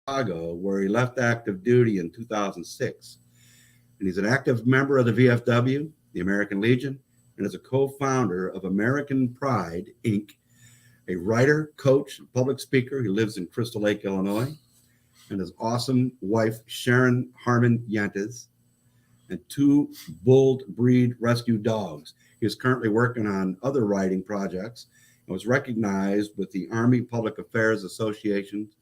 Chicago, where he left active duty in 2006. And he's an active member of the VFW, the American Legion, and is a co-founder of American Pride, Inc., a writer, coach, and public speaker. He lives in Crystal Lake, Illinois, and his awesome wife, Sharon Harmon-Yantis, and 2 bull breed rescue dogs. He is currently working on other writing projects and was recognized with the Army Public Affairs Association's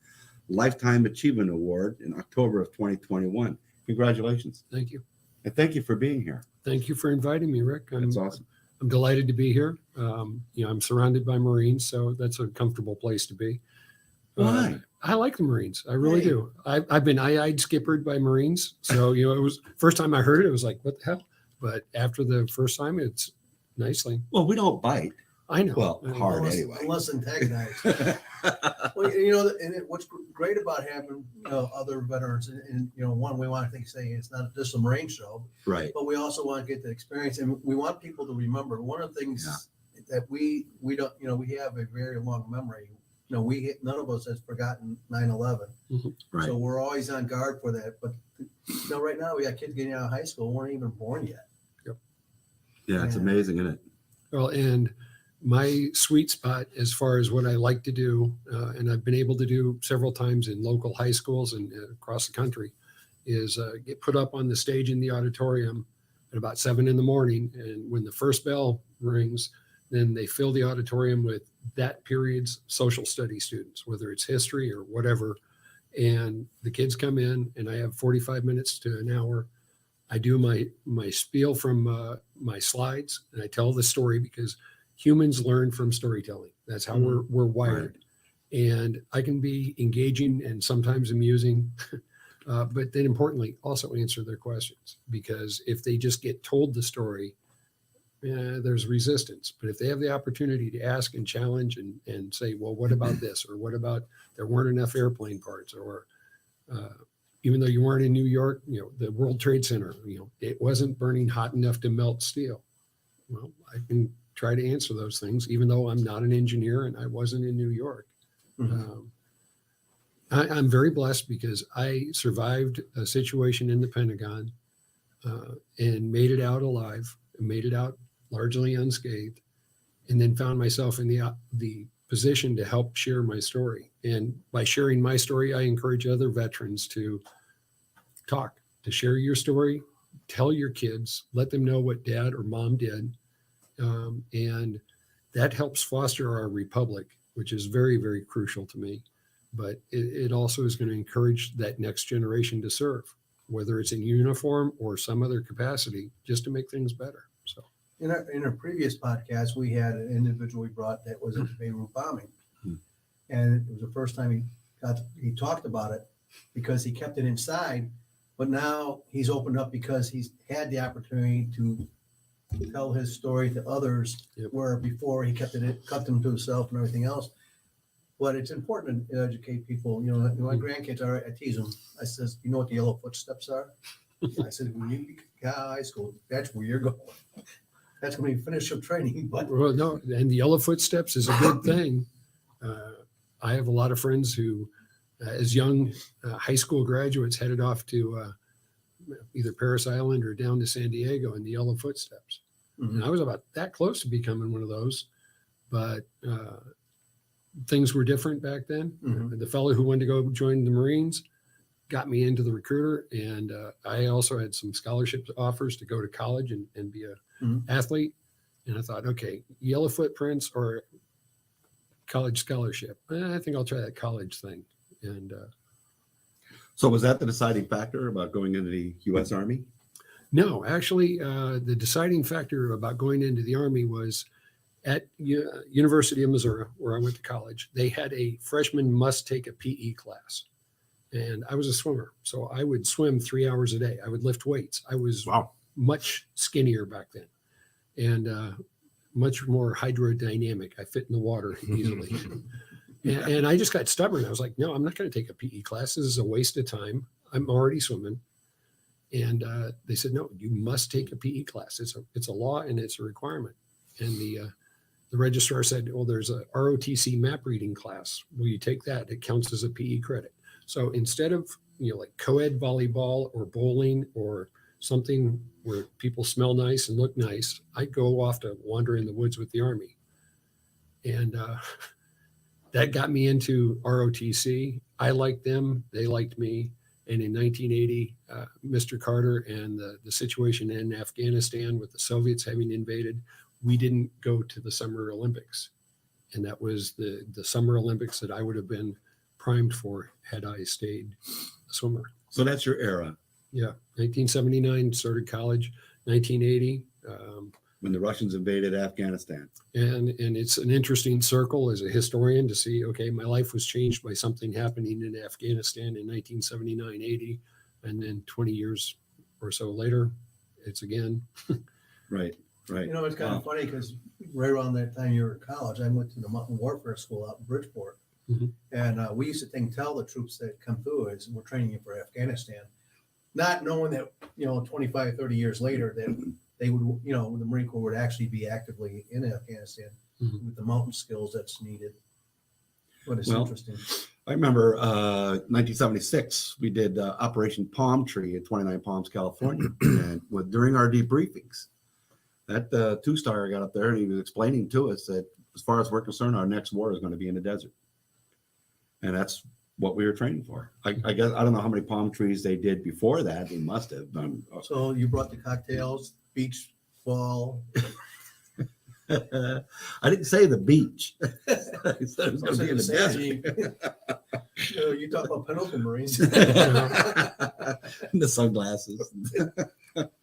Lifetime Achievement Award in October of 2021. Congratulations. Thank you. And thank you for being here. Thank you for inviting me, Rick. That's awesome. I'm delighted to be here. I'm surrounded by Marines, so that's a comfortable place to be. Why? I like the Marines. I really do. I've been eye-eyed skippered by Marines. So, it was first time I heard it, it was like, what the hell? But after the first time, it's nicely. Well, we don't bite. I know. Well, hard unless, anyway. Unless antagonized. Well, what's great about having other veterans, and one, we want to say it's not just a Marine show, Right. but we also want to get the experience, and we want people to remember. One of the things that we don't, we have a very long memory. None of us has forgotten 9/11, Right. so we're always on guard for that. But right now we got kids getting out of high school who weren't even born yet. Yep. Yeah, it's amazing, isn't it? Well, and my sweet spot as far as what I like to do, and I've been able to do several times in local high schools and across the country, is get put up on the stage in the auditorium at about 7 a.m. And when the first bell rings, then they fill the auditorium with that period's social studies students, whether it's history or whatever. And the kids come in, and I have 45 minutes to an hour. I do my spiel from my slides, and I tell the story because humans learn from storytelling. That's how we're wired. Right. And I can be engaging and sometimes amusing, but then importantly, also answer their questions. Because if they just get told the story, there's resistance. But if they have the opportunity to ask and challenge and say, well, what about this? Or what about there weren't enough airplane parts? Or even though you weren't in New York, the World Trade Center, it wasn't burning hot enough to melt steel. Well, I can try to answer those things, even though I'm not an engineer and I wasn't in New York. I'm very blessed because I survived a situation in the Pentagon and made it out alive, and made it out largely unscathed, and then found myself in the position to help share my story. And by sharing my story, I encourage other veterans to talk, to share your story, tell your kids, let them know what dad or mom did. And that helps foster our republic, which is very, very crucial to me. But it also is going to encourage that next generation to serve, whether it's in uniform or some other capacity, just to make things better. So in our previous podcast, we had an individual we brought that was at the Beirut bombing. And it was the first time he talked about it because he kept it inside. But now he's opened up because he's had the opportunity to tell his story to others, where before he kept them to himself and everything else. But it's important to educate people. My grandkids I tease them. I says, you know what the yellow footsteps are? I said, when you get out of high school, that's where you're going. That's when you finish your training. But well, no, and the yellow footsteps is a good thing. I have a lot of friends who, as young high school graduates, headed off to either Paris Island or down to San Diego in the yellow footsteps. And I was about that close to becoming one of those, but things were different back then. The fellow who wanted to go join the Marines got me into the recruiter, and I also had some scholarship offers to go to college and be an athlete. And I thought, okay, yellow footprints or college scholarship. I think I'll try that college thing. And so was that the deciding factor about going into the U.S. Army? No, actually, the deciding factor about going into the Army was at University of Missouri, where I went to college. They had a freshman must take a PE class. And I was a swimmer. So I would swim 3 hours a day. I would lift weights. I was much skinnier back then and much more hydrodynamic. I fit in the water easily. and I just got stubborn. I was like, no, I'm not going to take a PE class. This is a waste of time. I'm already swimming. And they said, no, you must take a PE class. It's a law and it's a requirement. And the registrar said, well, there's a ROTC map reading class. Will you take that? It counts as a PE credit. So instead of, like co-ed volleyball or bowling or something where people smell nice and look nice, I'd go off to wander in the woods with the Army. And that got me into ROTC. I liked them. They liked me. And in 1980, Mr. Carter and the situation in Afghanistan with the Soviets having invaded, we didn't go to the Summer Olympics. And that was the Summer Olympics that I would have been primed for had I stayed a swimmer. So that's your era. Yeah. 1979, started college. 1980. When the Russians invaded Afghanistan. And it's an interesting circle as a historian to see, okay, my life was changed by something happening in Afghanistan in 1979, 80. And then 20 years or so later, it's again. Right. You know, it's kind of funny because right around that time you were in college, I went to the Mountain Warfare School out in Bridgeport. Mhm. And we used to tell the troops that come through is we're training you for Afghanistan, not knowing that, 25, 30 years later that they would, the Marine Corps would actually be actively in Afghanistan with the mountain skills that's needed. But it's interesting. I remember 1976, we did Operation Palm Tree at 29 Palms, California. And during our debriefings, that two-star got up there and he was explaining to us that as far as we're concerned, our next war is going to be in the desert. And that's what we were training for. I guess, I don't know how many palm trees they did before that. They must have done. So you brought the cocktails, beach ball. I didn't say the beach. I said it was going to be in the desert. You talk about Pendleton Marines. The sunglasses.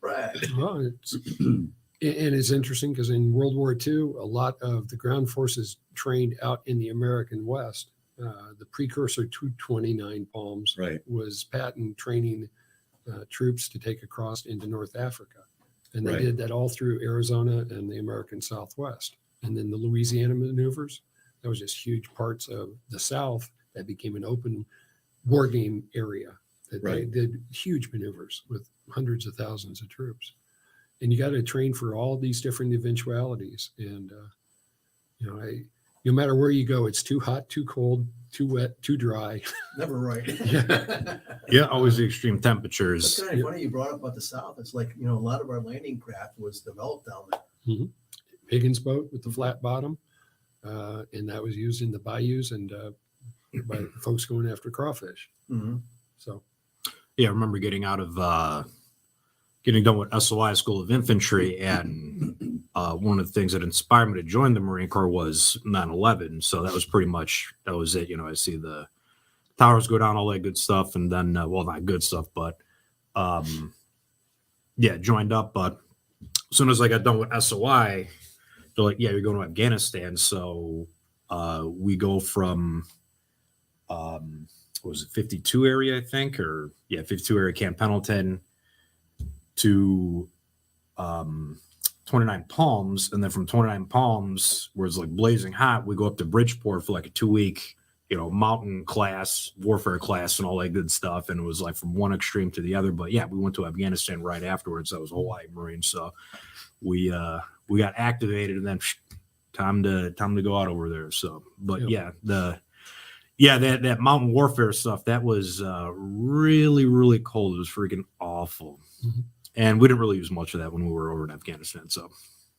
Right. Well, it's interesting because in World War II, a lot of the ground forces trained out in the American West. The precursor to 29 Palms was Patton training troops to take across into North Africa. And they did that all through Arizona and the American Southwest. And then the Louisiana maneuvers, that was just huge parts of the South that became an open war game area. That they did huge maneuvers with hundreds of thousands of troops. And you got to train for all these different eventualities. And, no matter where you go, it's too hot, too cold, too wet, too dry. Never right. Yeah, always the extreme temperatures. It's kind of funny you brought up about the South. It's like, a lot of our landing craft was developed down there. Higgins boat with the flat bottom. And that was used in the bayous and by folks going after crawfish. So, yeah, I remember getting out of getting done with SOI School of Infantry, and one of the things that inspired me to join the Marine Corps was 9/11. So that was it. I see the towers go down, all that good stuff, and then not good stuff, but joined up. But as soon as I got done with SOI, they're like, "Yeah, you're going to Afghanistan." So we go from what was it, 52 area, I think, 52 area Camp Pendleton to 29 Palms, and then from 29 Palms, where it's like blazing hot, we go up to Bridgeport for like a 2-week, mountain class, warfare class, and all that good stuff. And it was like from one extreme to the other. But yeah, we went to Afghanistan right afterwards. That was Hawaii Marine. So we got activated, and then time to go out over there. So, but that mountain warfare stuff, that was really, really cold. It was freaking awful. And we didn't really use much of that when we were over in Afghanistan. So,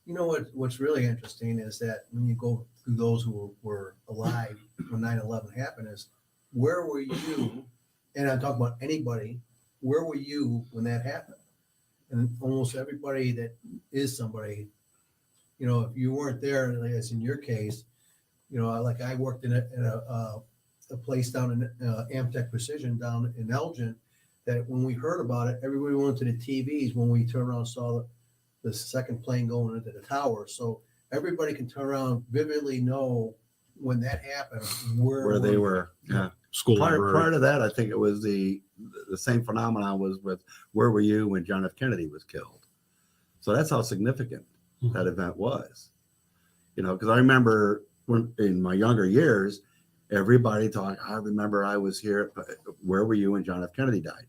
what's really interesting is that when you go through those who were alive when 9/11 happened, is where were you? And I'm talking about anybody. Where were you when that happened? And almost everybody that is somebody, if you weren't there, as in your case, like I worked in a place down in Amtech Precision down in Elgin, that when we heard about it, everybody went to the TVs when we turned around and saw the second plane going into the tower. So everybody can turn around, vividly know when that happened, where they were. Yeah. School prior to that, I think it was the same phenomenon was with where were you when John F. Kennedy was killed. So that's how significant that event was. Because I remember when in my younger years, everybody talked, I remember I was here. Where were you when John F. Kennedy died?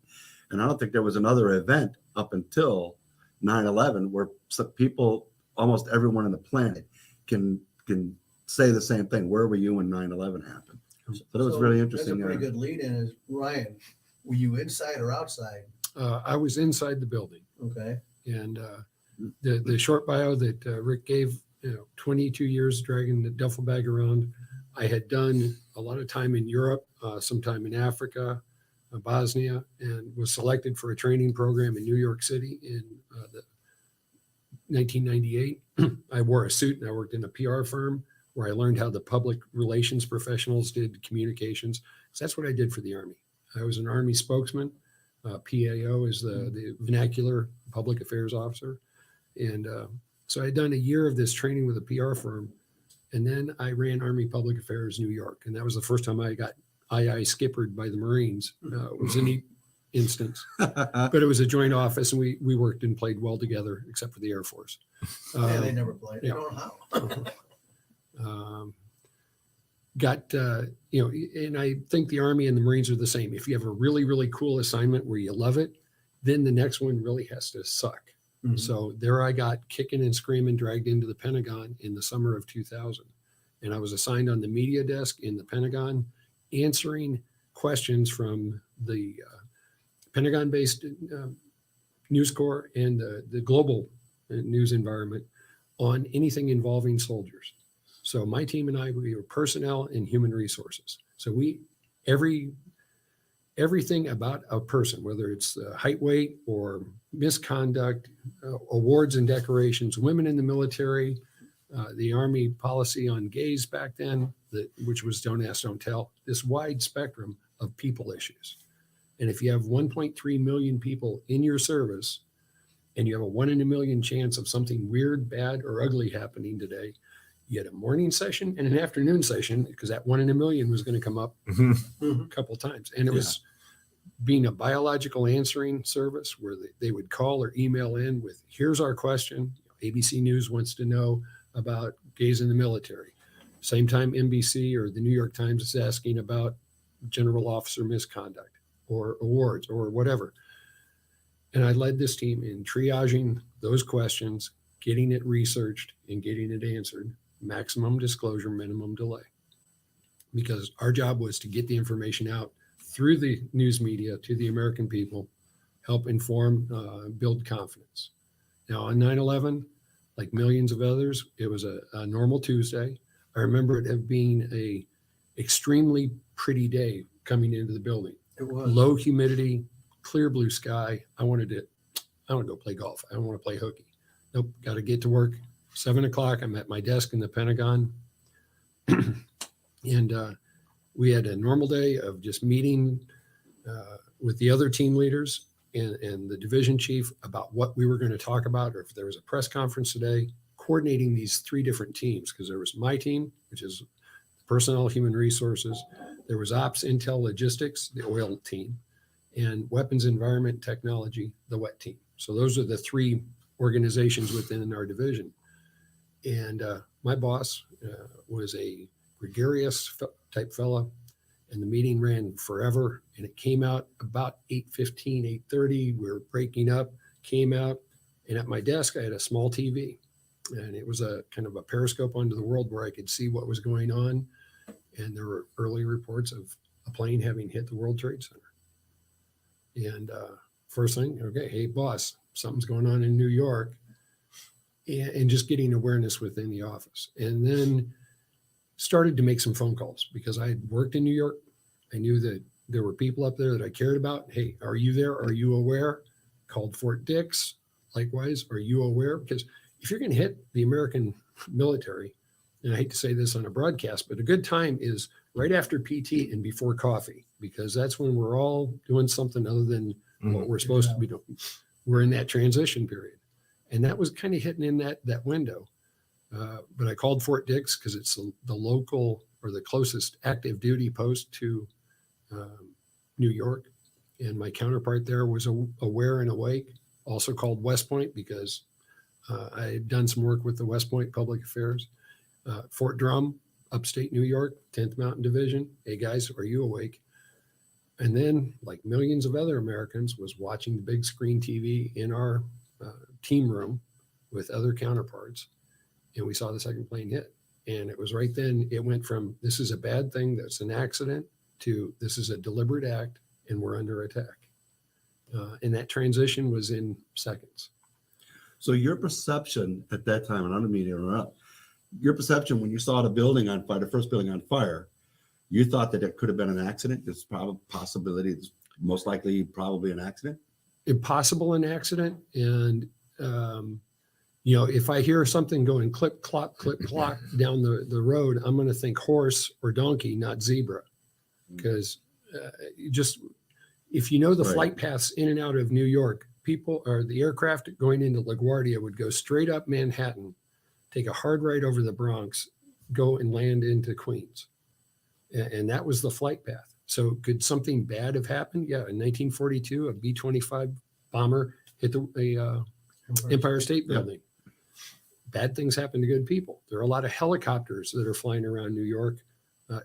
And I don't think there was another event up until 9/11 where people, almost everyone on the planet can say the same thing. Where were you when 9/11 happened? So that was really interesting. That's a pretty good lead in is, Ryan, were you inside or outside? I was inside the building. Okay. And the short bio that Rick gave, 22 years dragging the duffel bag around. I had done a lot of time in Europe, some time in Africa, Bosnia, and was selected for a training program in New York City in 1998. I wore a suit and I worked in a PR firm where I learned how the public relations professionals did communications. So that's what I did for the Army. I was an Army spokesman. PAO is the vernacular public affairs officer. And so I had done a year of this training with a PR firm. And then I ran Army Public Affairs New York. And that was the first time I got II skippered by the Marines. It was a neat instance. But it was a joint office and we worked and played well together, except for the Air Force. Yeah, they never played. yeah. I don't know how. And I think the Army and the Marines are the same. If you have a really, really cool assignment where you love it, then the next one really has to suck. Mhm. So there I got kicking and screaming, dragged into the Pentagon in the summer of 2000. And I was assigned on the media desk in the Pentagon, answering questions from the Pentagon-based News Corps and the global news environment on anything involving soldiers. So my team and I, we were personnel and human resources. So everything about a person, whether it's height, weight, or misconduct, awards and decorations, women in the military, the Army policy on gays back then, which was don't ask, don't tell, this wide spectrum of people issues. And if you have 1.3 million people in your service and you have a 1 in a million chance of something weird, bad, or ugly happening today, you had a morning session and an afternoon session because that 1 in a million was going to come up a couple of times. And it was being a biological answering service where they would call or email in with, here's our question. ABC News wants to know about gays in the military. Same time NBC or the New York Times is asking about general officer misconduct or awards or whatever. And I led this team in triaging those questions, getting it researched and getting it answered, maximum disclosure, minimum delay. Because our job was to get the information out through the news media to the American people, help inform, build confidence. Now on 9/11, like millions of others, it was a normal Tuesday. I remember it being a extremely pretty day coming into the building. It was. Low humidity, clear blue sky. I want to go play golf. I don't want to play hooky. Nope, got to get to work. 7 o'clock, I'm at my desk in the Pentagon. And we had a normal day of just meeting with the other team leaders and the division chief about what we were going to talk about, or if there was a press conference today, coordinating these 3 different teams, because there was my team, which is personnel, human resources. There was ops, intel, logistics, the oil team, and weapons, environment, technology, the wet team. So those are the 3 organizations within our division. And my boss was a gregarious type fella, and the meeting ran forever. And it came out about 8:15, 8:30. We were breaking up, came out, and at my desk, I had a small TV. And it was a kind of a periscope onto the world where I could see what was going on. And there were early reports of a plane having hit the World Trade Center. And first thing, okay, hey, boss, something's going on in New York. And just getting awareness within the office. And then started to make some phone calls because I had worked in New York. I knew that there were people up there that I cared about. Hey, are you there? Are you aware? Called Fort Dix. Likewise, are you aware? Because if you're going to hit the American military, and I hate to say this on a broadcast, but a good time is right after PT and before coffee, because that's when we're all doing something other than what we're supposed to be doing. We're in that transition period. And that was kind of hitting in that window. But I called Fort Dix because it's the local or the closest active duty post to New York. And my counterpart there was aware and awake, also called West Point because I had done some work with the West Point Public Affairs. Fort Drum, upstate New York, 10th Mountain Division. Hey guys, are you awake? And then, like millions of other Americans, was watching the big screen TV in our team room with other counterparts. And we saw the second plane hit. And it was right then, it went from this is a bad thing, that's an accident, to this is a deliberate act and we're under attack. And that transition was in seconds. So your perception at that time, and I don't mean to interrupt, your perception when you saw the building on fire, the first building on fire, you thought that it could have been an accident. There's probably possibility, it's most likely probably an accident. Impossible an accident. And, if I hear something going clip, clop down the road, I'm going to think horse or donkey, not zebra. Because if you know the Right. flight paths in and out of New York, people or the aircraft going into LaGuardia would go straight up Manhattan, take a hard right over the Bronx, go and land into Queens. And that was the flight path. So could something bad have happened? Yeah. In 1942, a B-25 bomber hit the Empire State Yeah. Building. Bad things happen to good people. There are a lot of helicopters that are flying around New York,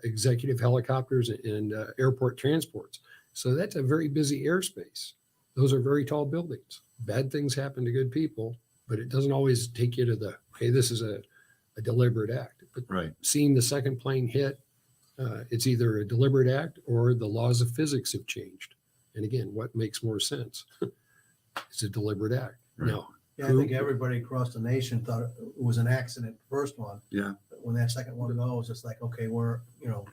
executive helicopters and airport transports. So that's a very busy airspace. Those are very tall buildings. Bad things happen to good people, but it doesn't always take you to okay, this is a deliberate act. But Right. seeing the second plane hit, it's either a deliberate act or the laws of physics have changed. And again, what makes more sense? It's a deliberate act. Right. Now, Yeah, I think everybody across the nation thought it was an accident, the first one. Yeah. But when that second one goes, it's like, okay, we're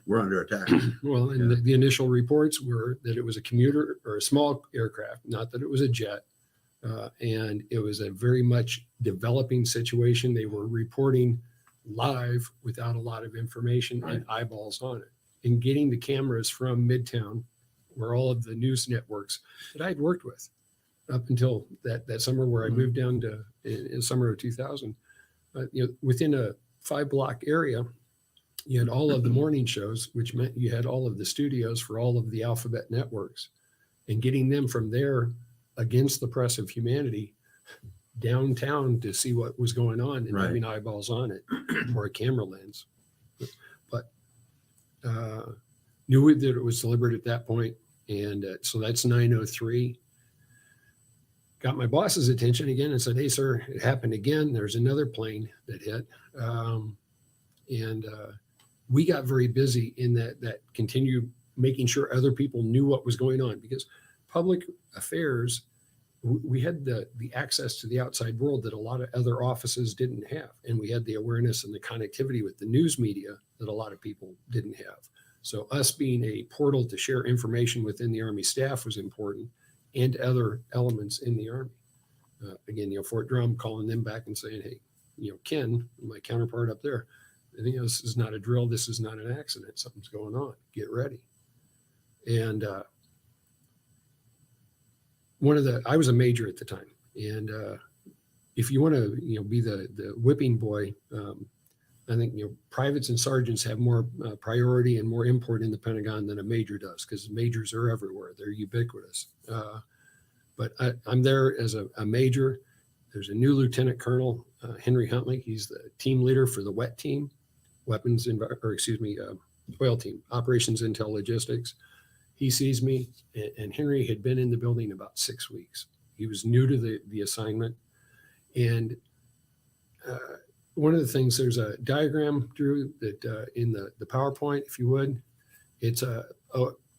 We're under attack. well, and the initial reports were that it was a commuter or a small aircraft, not that it was a jet. And it was a very much developing situation. They were reporting live without a lot of information and eyeballs on it. And getting the cameras from Midtown, where all of the news networks that I had worked with up until that summer where I moved down to in summer of 2000, within a 5-block area, you had all of the morning shows, which meant you had all of the studios for all of the alphabet networks, and getting them from there against the press of humanity downtown to see what was going on and Right. having eyeballs on it or a camera lens. But knew that it was deliberate at that point. And so that's 9:03. Got my boss's attention again and said, "Hey, sir, it happened again. There's another plane that hit." We got very busy in that continued making sure other people knew what was going on, because public affairs, we had the access to the outside world that a lot of other offices didn't have. And we had the awareness and the connectivity with the news media that a lot of people didn't have. So us being a portal to share information within the Army staff was important, and other elements in the Army. Again, Fort Drum, calling them back and saying, "Hey, Ken, my counterpart up there, this is not a drill. This is not an accident. Something's going on. Get ready." And I was a major at the time. And if you want to, be the whipping boy, I think, privates and sergeants have more priority and more import in the Pentagon than a major does, because majors are everywhere. They're ubiquitous. But I'm there as a major. There's a new lieutenant colonel, Henry Huntley. He's the team leader for the WET team, oil team, operations, intel, logistics. He sees me, and Henry had been in the building about 6 weeks. He was new to the assignment. And one of the things, there's a diagram, Drew, that in the PowerPoint, if you would, it's a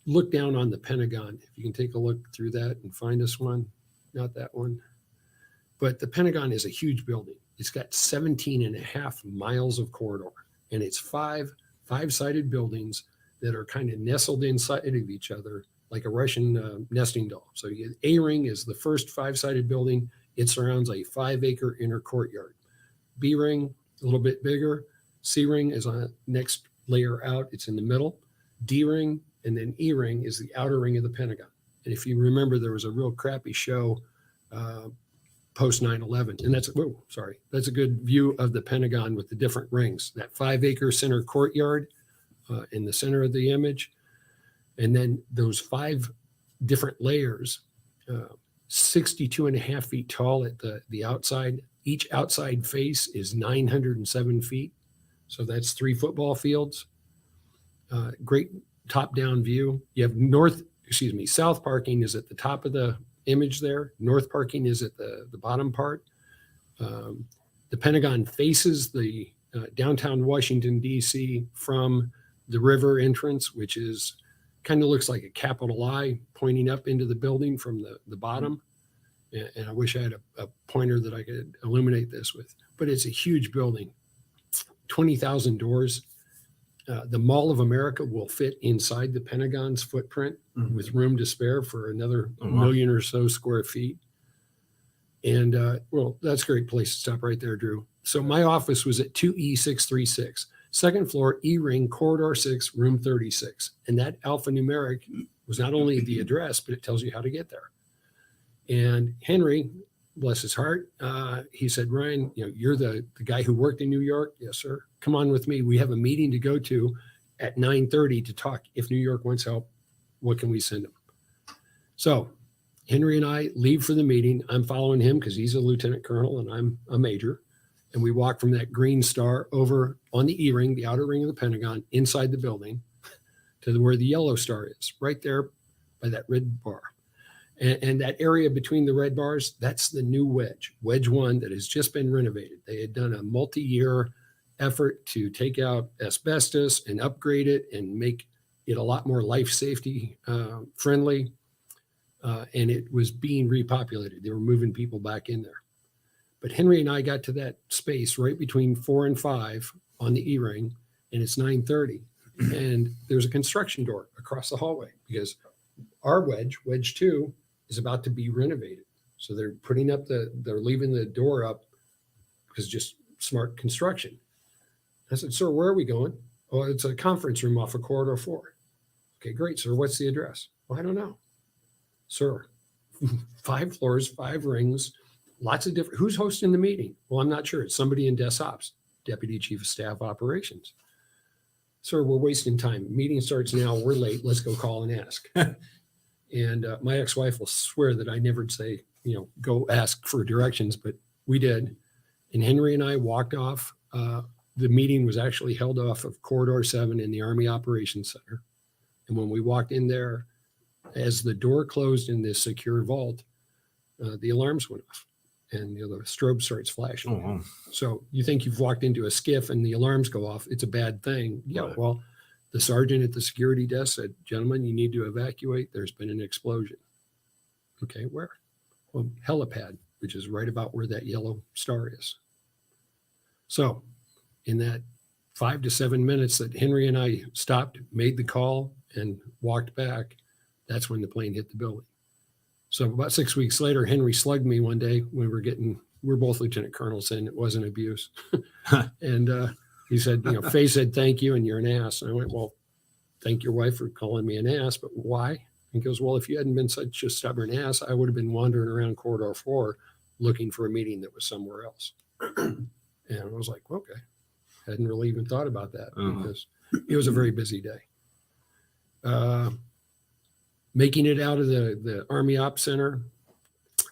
look down on the Pentagon. If you can take a look through that and find us one, not that one. But the Pentagon is a huge building. It's got 17 and a half miles of corridor, and it's five-sided buildings that are kind of nestled inside of each other like a Russian nesting doll. So A ring is the first 5-sided building. It surrounds a 5-acre inner courtyard. B ring, a little bit bigger. C ring is on the next layer out. It's in the middle. D ring, and then E ring is the outer ring of the Pentagon. And if you remember, there was a real crappy show post 9/11, and that's a good view of the Pentagon with the different rings. That 5-acre center courtyard in the center of the image, and then those 5 different layers, 62 and a half feet tall at the outside. Each outside face is 907 feet. So that's 3 football fields. Great top-down view. You have south parking is at the top of the image there. North parking is at the bottom part. The Pentagon faces the downtown Washington, D.C. from the river entrance, which is kind of looks like a capital I pointing up into the building from the bottom. And I wish I had a pointer that I could illuminate this with, but it's a huge building, 20,000 doors. The Mall of America will fit inside the Pentagon's footprint with room to spare for another million or so square feet. And well, that's a great place to stop right there, Drew. So my office was at 2E636, second floor, E ring, corridor 6, room 36. And that alphanumeric was not only the address, but it tells you how to get there. And Henry, bless his heart, he said, Ryan, you're the guy who worked in New York. Yes, sir. Come on with me. We have a meeting to go to at 9:30 to talk. If New York wants help, what can we send them? So Henry and I leave for the meeting. I'm following him because he's a lieutenant colonel and I'm a major. And we walk from that green star over on the E ring, the outer ring of the Pentagon, inside the building to where the yellow star is, right there by that red bar. And that area between the red bars, that's the new wedge, wedge 1 that has just been renovated. They had done a multi-year effort to take out asbestos and upgrade it and make it a lot more life safety friendly. And it was being repopulated. They were moving people back in there. But Henry and I got to that space right between 4 and 5 on the E-ring, and it's 9:30. And there's a construction door across the hallway because our wedge, wedge 2, is about to be renovated. So they're they're leaving the door up because just smart construction. I said, sir, where are we going? Oh, it's a conference room off of corridor 4. Okay, great, sir. What's the address? Well, I don't know. Sir, 5 floors, 5 rings, lots of different, who's hosting the meeting? Well, I'm not sure. It's somebody in Des Ops, Deputy Chief of Staff Operations. Sir, we're wasting time. Meeting starts now. We're late. Let's go call and ask. And my ex-wife will swear that I never say, go ask for directions, but we did. And Henry and I walked off. The meeting was actually held off of Corridor 7 in the Army Operations Center. And when we walked in there, as the door closed in this secure vault, the alarms went off and the strobe starts flashing. Oh, wow. So you think you've walked into a skiff and the alarms go off. It's a bad thing. Yeah, Right. well, the sergeant at the security desk said, gentlemen, you need to evacuate. There's been an explosion. Okay, where? Well, helipad, which is right about where that yellow star is. So in that 5 to 7 minutes that Henry and I stopped, made the call, and walked back, that's when the plane hit the building. So about 6 weeks later, Henry slugged me one day when we're both lieutenant colonels, and it wasn't abuse. And he said, Faye said, thank you, and you're an ass. And I went, well, thank your wife for calling me an ass, but why? And he goes, well, if you hadn't been such a stubborn ass, I would have been wandering around corridor 4 looking for a meeting that was somewhere else. And I was like, okay. Hadn't really even thought about that because it was a very busy day. Making it out of the Army Ops Center,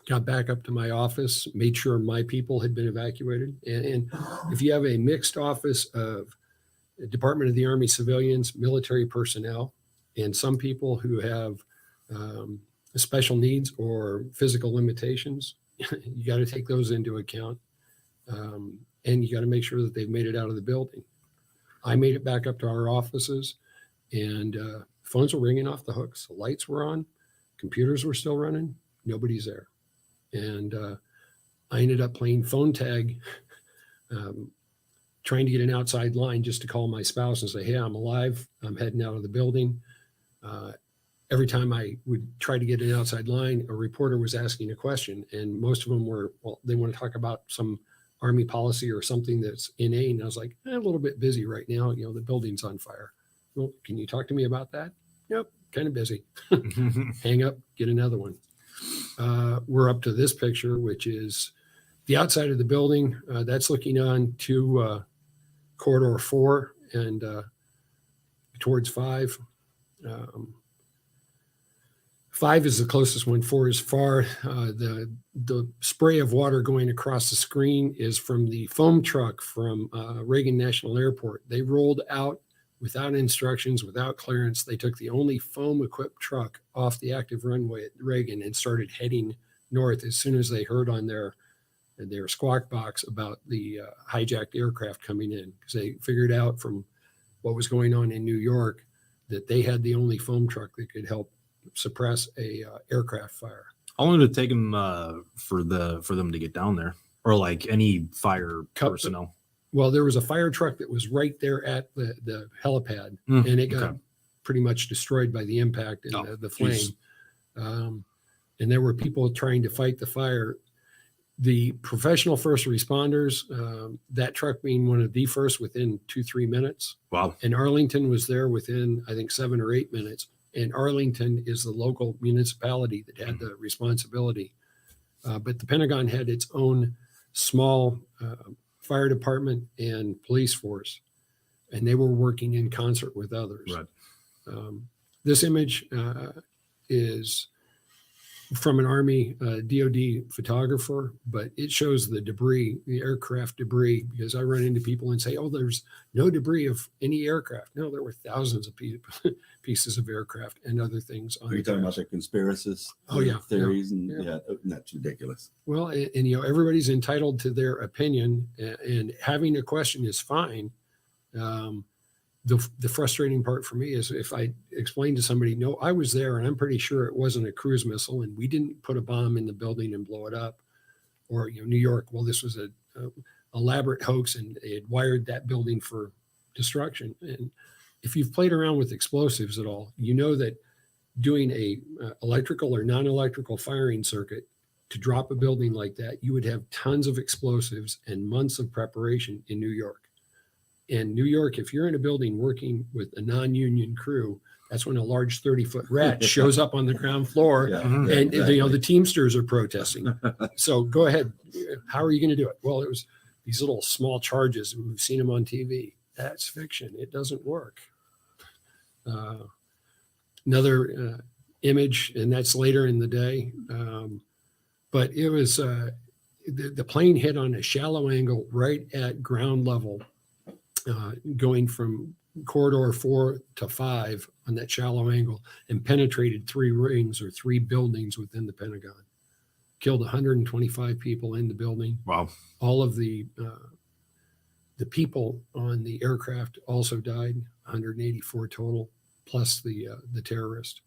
got back up to my office, made sure my people had been evacuated. And if you have a mixed office of Department of the Army civilians, military personnel, and some people who have special needs or physical limitations, you got to take those into account. And you got to make sure that they've made it out of the building. I made it back up to our offices, and phones were ringing off the hooks. The lights were on. Computers were still running. Nobody's there. And I ended up playing phone tag, trying to get an outside line just to call my spouse and say, hey, I'm alive. I'm heading out of the building. Every time I would try to get an outside line, a reporter was asking a question, and most of them were, well, they want to talk about some Army policy or something that's inane. I was like, a little bit busy right now. The building's on fire. Well, can you talk to me about that? Yep, kind of busy. Hang up, get another one. We're up to this picture, which is the outside of the building. That's looking on to corridor 4 and towards 5. 5 is the closest one. 4 is far. The spray of water going across the screen is from the foam truck from Reagan National Airport. They rolled out without instructions, without clearance. They took the only foam-equipped truck off the active runway at Reagan and started heading north as soon as they heard on their and their squawk box about the hijacked aircraft coming in, because they figured out from what was going on in New York that they had the only foam truck that could help suppress a aircraft fire. How long did it take them for them to get down there, or like any fire personnel? Well, there was a fire truck that was right there at the helipad, and it got pretty much destroyed by the impact and the flame. And there were people trying to fight the fire. The professional first responders, that truck being one of the first within 2-3 minutes. Wow. And Arlington was there within, I think, 7 or 8 minutes. And Arlington is the local municipality that had the responsibility. But the Pentagon had its own small fire department and police force, and they were working in concert with others. Right. This image is from an Army DOD photographer, but it shows the debris, the aircraft debris, because I run into people and say, oh, there's no debris of any aircraft. No, there were thousands of pieces of aircraft and other things. Are you talking about the conspiracies? Oh, yeah. Theories Yeah. and that's ridiculous. Well, and everybody's entitled to their opinion, and having a question is fine. The frustrating part for me is if I explain to somebody, no, I was there and I'm pretty sure it wasn't a cruise missile and we didn't put a bomb in the building and blow it up, or New York, well, this was a elaborate hoax and they had wired that building for destruction. And if you've played around with explosives at all, you know that doing a electrical or non-electrical firing circuit to drop a building like that, you would have tons of explosives and months of preparation in New York. In New York, if you're in a building working with a non-union crew, that's when a large 30-foot rat shows up on the ground floor, and exactly. the Teamsters are protesting. So go ahead. How are you going to do it? Well, it was these little small charges. We've seen them on TV. That's fiction. It doesn't work. Another image, and that's later in the day. But it was the plane hit on a shallow angle right at ground level. Going from corridor 4 to 5 on that shallow angle, and penetrated 3 rings or 3 buildings within the Pentagon. Killed 125 people in the building. Wow. All of the people on the aircraft also died, 184 total, plus the terrorist.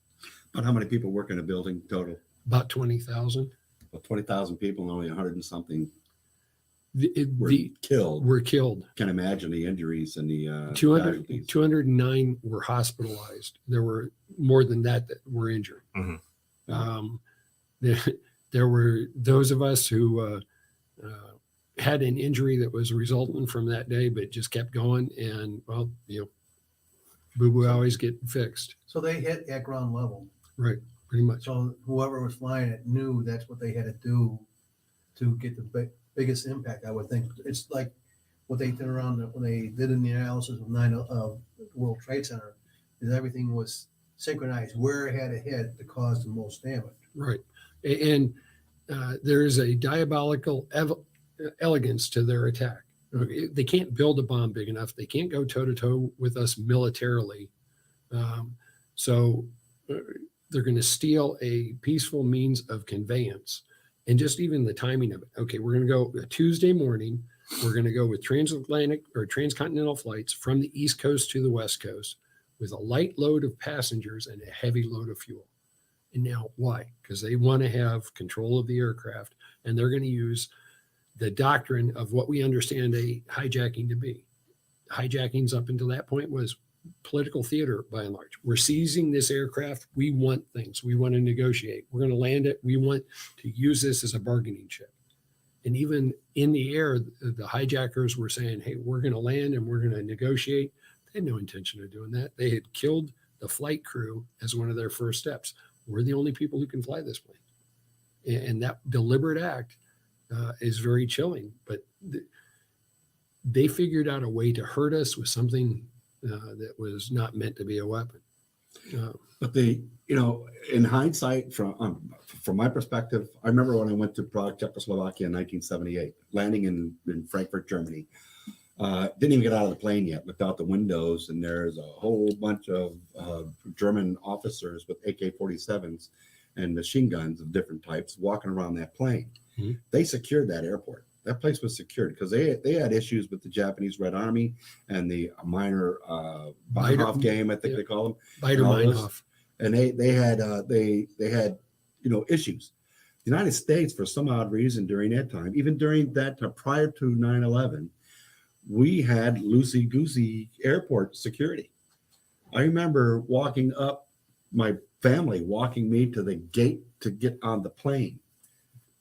But how many people work in a building total? About 20,000. Well, 20,000 people and only 100 and something Were killed. Can't imagine the injuries and the 209 were hospitalized. There were more than that were injured. Mm-hmm. There were those of us who had an injury that was resultant from that day, but just kept going. And well, boo-boo always get fixed. So they hit at ground level. Right, pretty much. So whoever was flying it knew that's what they had to do to get the biggest impact, I would think. It's like what they did when they did in the analysis of World Trade Center, is everything was synchronized where it had to hit to cause the most damage. Right. And there is a diabolical elegance to their attack. They can't build a bomb big enough. They can't go toe-to-toe with us militarily. So they're going to steal a peaceful means of conveyance. And just even the timing of it. Okay, we're going to go a Tuesday morning. We're going to go with transatlantic or transcontinental flights from the East Coast to the West Coast with a light load of passengers and a heavy load of fuel. And now why? Because they want to have control of the aircraft, and they're going to use the doctrine of what we understand a hijacking to be. Hijackings up until that point was political theater by and large. We're seizing this aircraft. We want things. We want to negotiate. We're going to land it. We want to use this as a bargaining chip. And even in the air, the hijackers were saying, hey, we're going to land and we're going to negotiate. They had no intention of doing that. They had killed the flight crew as one of their first steps. We're the only people who can fly this plane. And that deliberate act is very chilling. But they figured out a way to hurt us with something that was not meant to be a weapon. But in hindsight, from my perspective, I remember when I went to Prague, Czechoslovakia in 1978, landing in Frankfurt, Germany. Didn't even get out of the plane yet, looked out the windows, and there's a whole bunch of German officers with AK-47s and machine guns of different types walking around that plane. Mhm. They secured that airport. That place was secured because they had issues with the Japanese Red Army and the minor Bahnhof game, I think they call them. Bider all those. Meinhof. And they had issues. The United States, for some odd reason, during that time, even during that time, prior to 9/11, we had loosey-goosey airport security. I remember walking up, my family walking me to the gate to get on the plane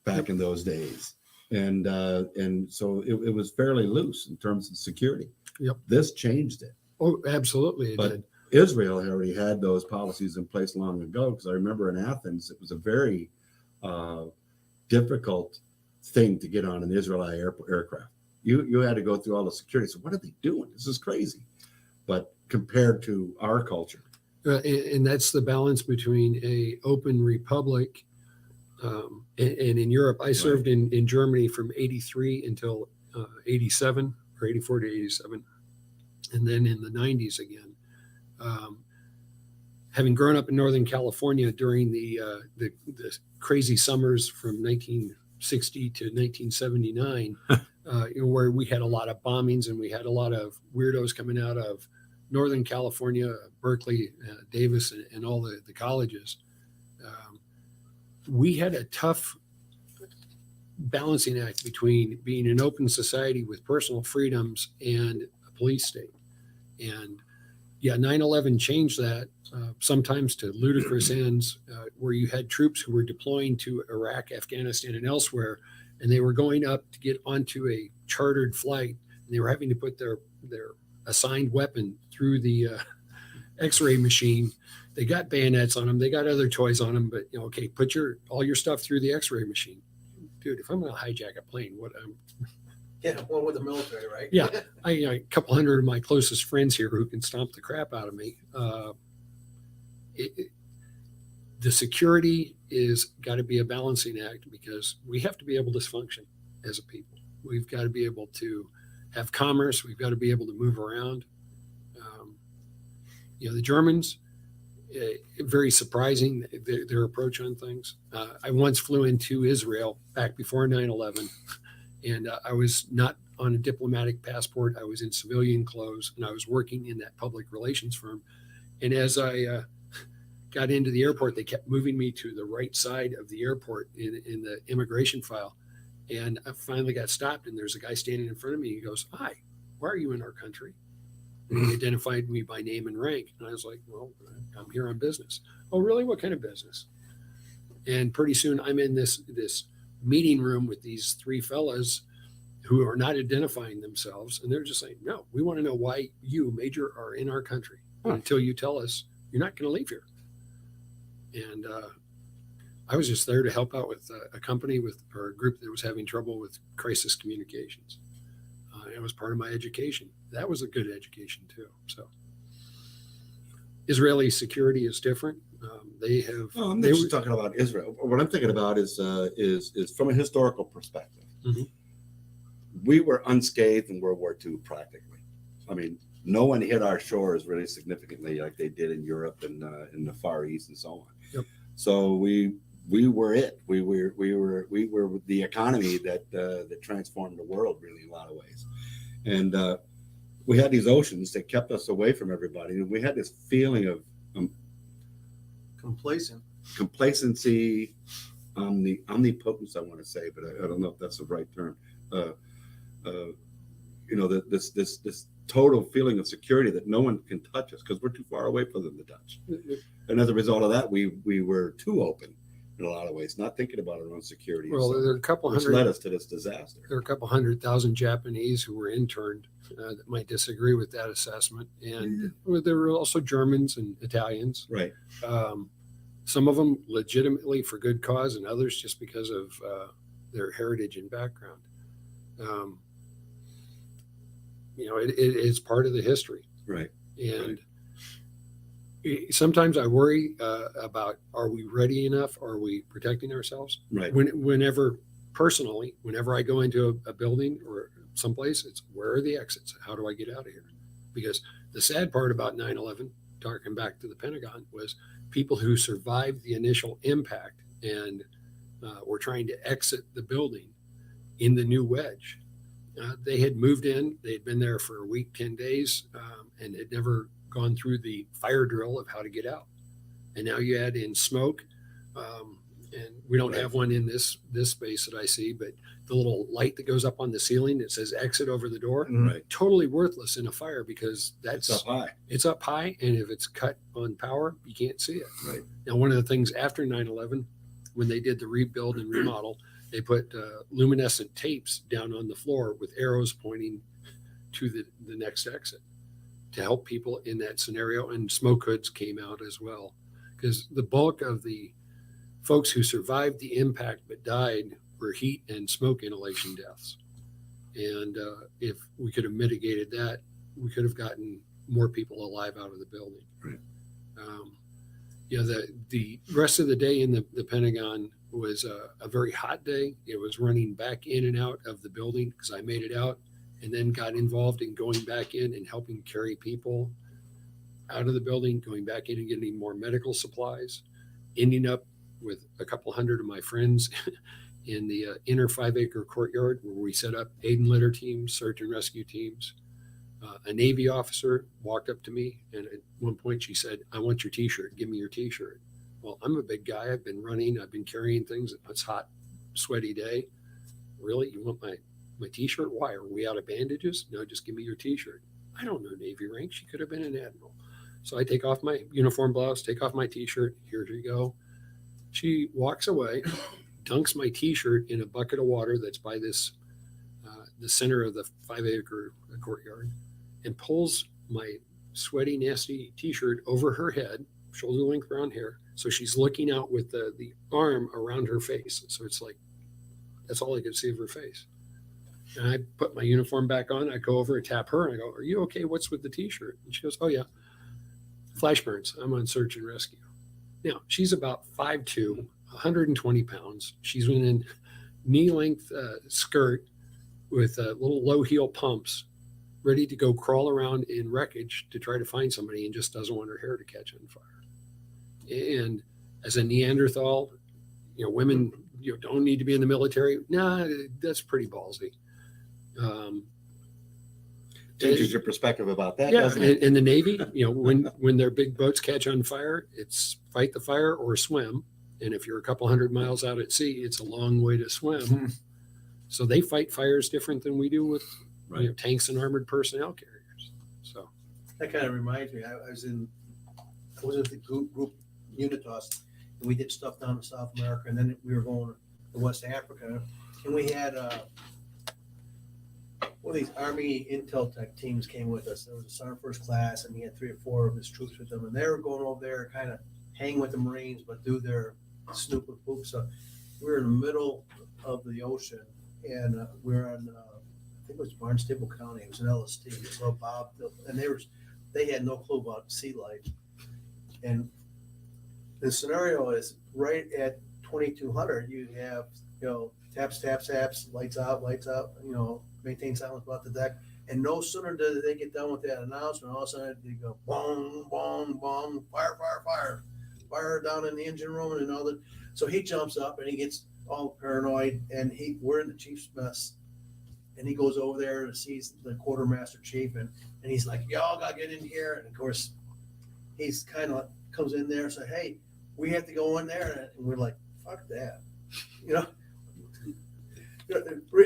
back in those days. And so it was fairly loose in terms of security. Yep. This changed it. Oh, absolutely. It But did. Israel had already had those policies in place long ago, because I remember in Athens, it was a very difficult thing to get on an Israeli aircraft. You had to go through all the security. So what are they doing? This is crazy. But compared to our culture. And that's the balance between a open republic and in Europe. I served in Germany from 83 until 87 or 84 to 87. And then in the 90s again. Having grown up in Northern California during the crazy summers from 1960 to 1979, where we had a lot of bombings and we had a lot of weirdos coming out of Northern California, Berkeley, Davis, and all the colleges. We had a tough balancing act between being an open society with personal freedoms and a police state. And yeah, 9/11 changed that, sometimes to ludicrous ends, where you had troops who were deploying to Iraq, Afghanistan, and elsewhere, and they were going up to get onto a chartered flight, and they were having to put their assigned weapon through the X-ray machine. They got bayonets on them, they got other toys on them, but okay, put all your stuff through the X-ray machine, dude. If I'm going to hijack a plane, Yeah, one with the military, right? Yeah. A couple hundred of my closest friends here who can stomp the crap out of me. The security is got to be a balancing act, because we have to be able to function as a people. We've got to be able to have commerce. We've got to be able to move around. The Germans, very surprising, their approach on things. I once flew into Israel back before 9/11. And I was not on a diplomatic passport. I was in civilian clothes, and I was working in that public relations firm. And as I got into the airport, they kept moving me to the right side of the airport in the immigration file. And I finally got stopped, and there's a guy standing in front of me. He goes, "Hi, why are you in our country?" And he identified me by name and rank. And I was like, "Well, I'm here on business." "Oh, really? What kind of business?" And pretty soon I'm in this meeting room with these three fellas who are not identifying themselves, and they're just saying, "No, we want to know why you, Major, are in our country. And until you tell us, you're not going to leave here." And I was just there to help out with a company or a group that was having trouble with crisis communications. It was part of my education. That was a good education too. So Israeli security is different. They have. Oh, I'm not just talking about Israel. What I'm thinking about is from a historical perspective. Mhm. We were unscathed in World War II practically. I mean, no one hit our shores really significantly like they did in Europe and in the Far East and so on. Yep. So we were it. We were the economy that transformed the world really in a lot of ways. And we had these oceans that kept us away from everybody, and we had this feeling of complacency, omnipotence, I want to say, but I don't know if that's the right term. This total feeling of security that no one can touch us because we're too far away for them to touch. And as a result of that, we were too open in a lot of ways, not thinking about our own security. Well, there are a couple which hundred. led us to this disaster. There are a couple 100,000 Japanese who were interned that might disagree with that assessment, and there were also Germans and Italians. Right. Some of them legitimately for good cause, and others just because of their heritage and background. It's part of the history. Right. And sometimes I worry about, are we ready enough? Are we protecting ourselves? Right. Whenever I go into a building or someplace, it's where are the exits? How do I get out of here? Because the sad part about 9/11, talking back to the Pentagon, was people who survived the initial impact and were trying to exit the building in the new wedge. They had moved in, they had been there for a week, 10 days, and had never gone through the fire drill of how to get out. And now you add in smoke, and we don't have one in this space that I see, but the little light that goes up on the ceiling that says exit over the door, Right. totally worthless in a fire because It's up high. it's up high, and if it's cut on power, you can't see it. Right. Now, one of the things after 9/11, when they did the rebuild and remodel, they put luminescent tapes down on the floor with arrows pointing to the next exit to help people in that scenario. And smoke hoods came out as well, because the bulk of the folks who survived the impact but died were heat and smoke inhalation deaths. And if we could have mitigated that, we could have gotten more people alive out of the building. Right. The rest of the day in the Pentagon was a very hot day. It was running back in and out of the building because I made it out and then got involved in going back in and helping carry people out of the building, going back in and getting more medical supplies, ending up with a couple hundred of my friends in the inner 5-acre courtyard where we set up aid and litter teams, search and rescue teams. A Navy officer walked up to me, and at one point she said, "I want your t-shirt. Give me your t-shirt." Well, I'm a big guy. I've been running. I've been carrying things. It's hot, sweaty day. Really? You want my t-shirt? Why? Are we out of bandages? No, just give me your t-shirt. I don't know Navy rank. She could have been an admiral. So I take off my uniform blouse, take off my t-shirt. Here you go. She walks away, dunks my t-shirt in a bucket of water that's by this, the center of the 5-acre courtyard, and pulls my sweaty, nasty t-shirt over her head, shoulder length brown hair. So she's looking out with the arm around her face. So it's like, that's all I could see of her face. And I put my uniform back on. I go over and tap her and I go, "Are you okay? What's with the t-shirt?" And she goes, "Oh yeah, flash burns. I'm on search and rescue." Now she's about 5'2", 120 pounds. She's in a knee-length skirt with little low heel pumps, ready to go crawl around in wreckage to try to find somebody, and just doesn't want her hair to catch on fire. And as a Neanderthal, women don't need to be in the military. Nah, that's pretty ballsy. Changes your perspective about that, Yeah, doesn't it? in the Navy, when their big boats catch on fire, it's fight the fire or swim. And if you're a couple hundred miles out at sea, it's a long way to swim. So they fight fires different than we do with tanks and armored personnel carriers. So That kind of reminds me, I was with the group Unitas, and we did stuff down in South America, and then we were going to West Africa, and we had one of these Army Intel Tech teams came with us. There was a sergeant first class, and he had 3 or 4 of his troops with them, and they were going over there, kind of hang with the Marines, but do their snoop and poop stuff. We were in the middle of the ocean, and we were on, I think it was Barnstable County. It was an LST. It was a little Bob, and they had no clue about sea life. And the scenario is right at 2200, you have, taps, lights out, maintain silence about the deck. And no sooner did they get done with that announcement, all of a sudden they go, bong, bong, bong, fire down in the engine room and all that. So he jumps up and he gets all paranoid, and we're in the chief's mess. And he goes over there and sees the quartermaster chief, and he's like, "Y'all gotta get in here." And of course, he's kind of comes in there and says, "Hey, we have to go in there." And we're like, "Fuck that."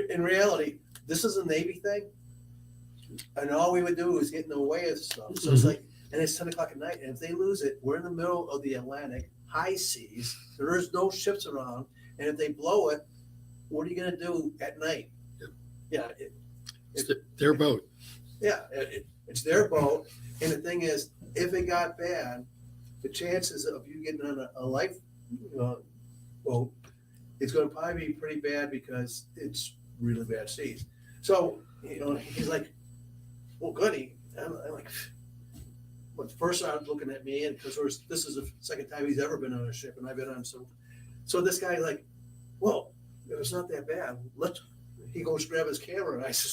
In reality, this is a Navy thing. And all we would do is get in the way of stuff. So it's like, and it's 10 o'clock at night. And if they lose it, we're in the middle of the Atlantic, high seas. There is no ships around. And if they blow it, what are you going to do at night? Yeah. it's their boat. Yeah. It's their boat. And the thing is, if it got bad, the chances of you getting on a life boat, it's going to probably be pretty bad because it's really bad seas. So, he's like, "Well, goody." I'm like, but first started looking at me, and because this is the second time he's ever been on a ship, and I've been on some. So this guy's like, "Well, it's not that bad. He goes grab his camera, and I said,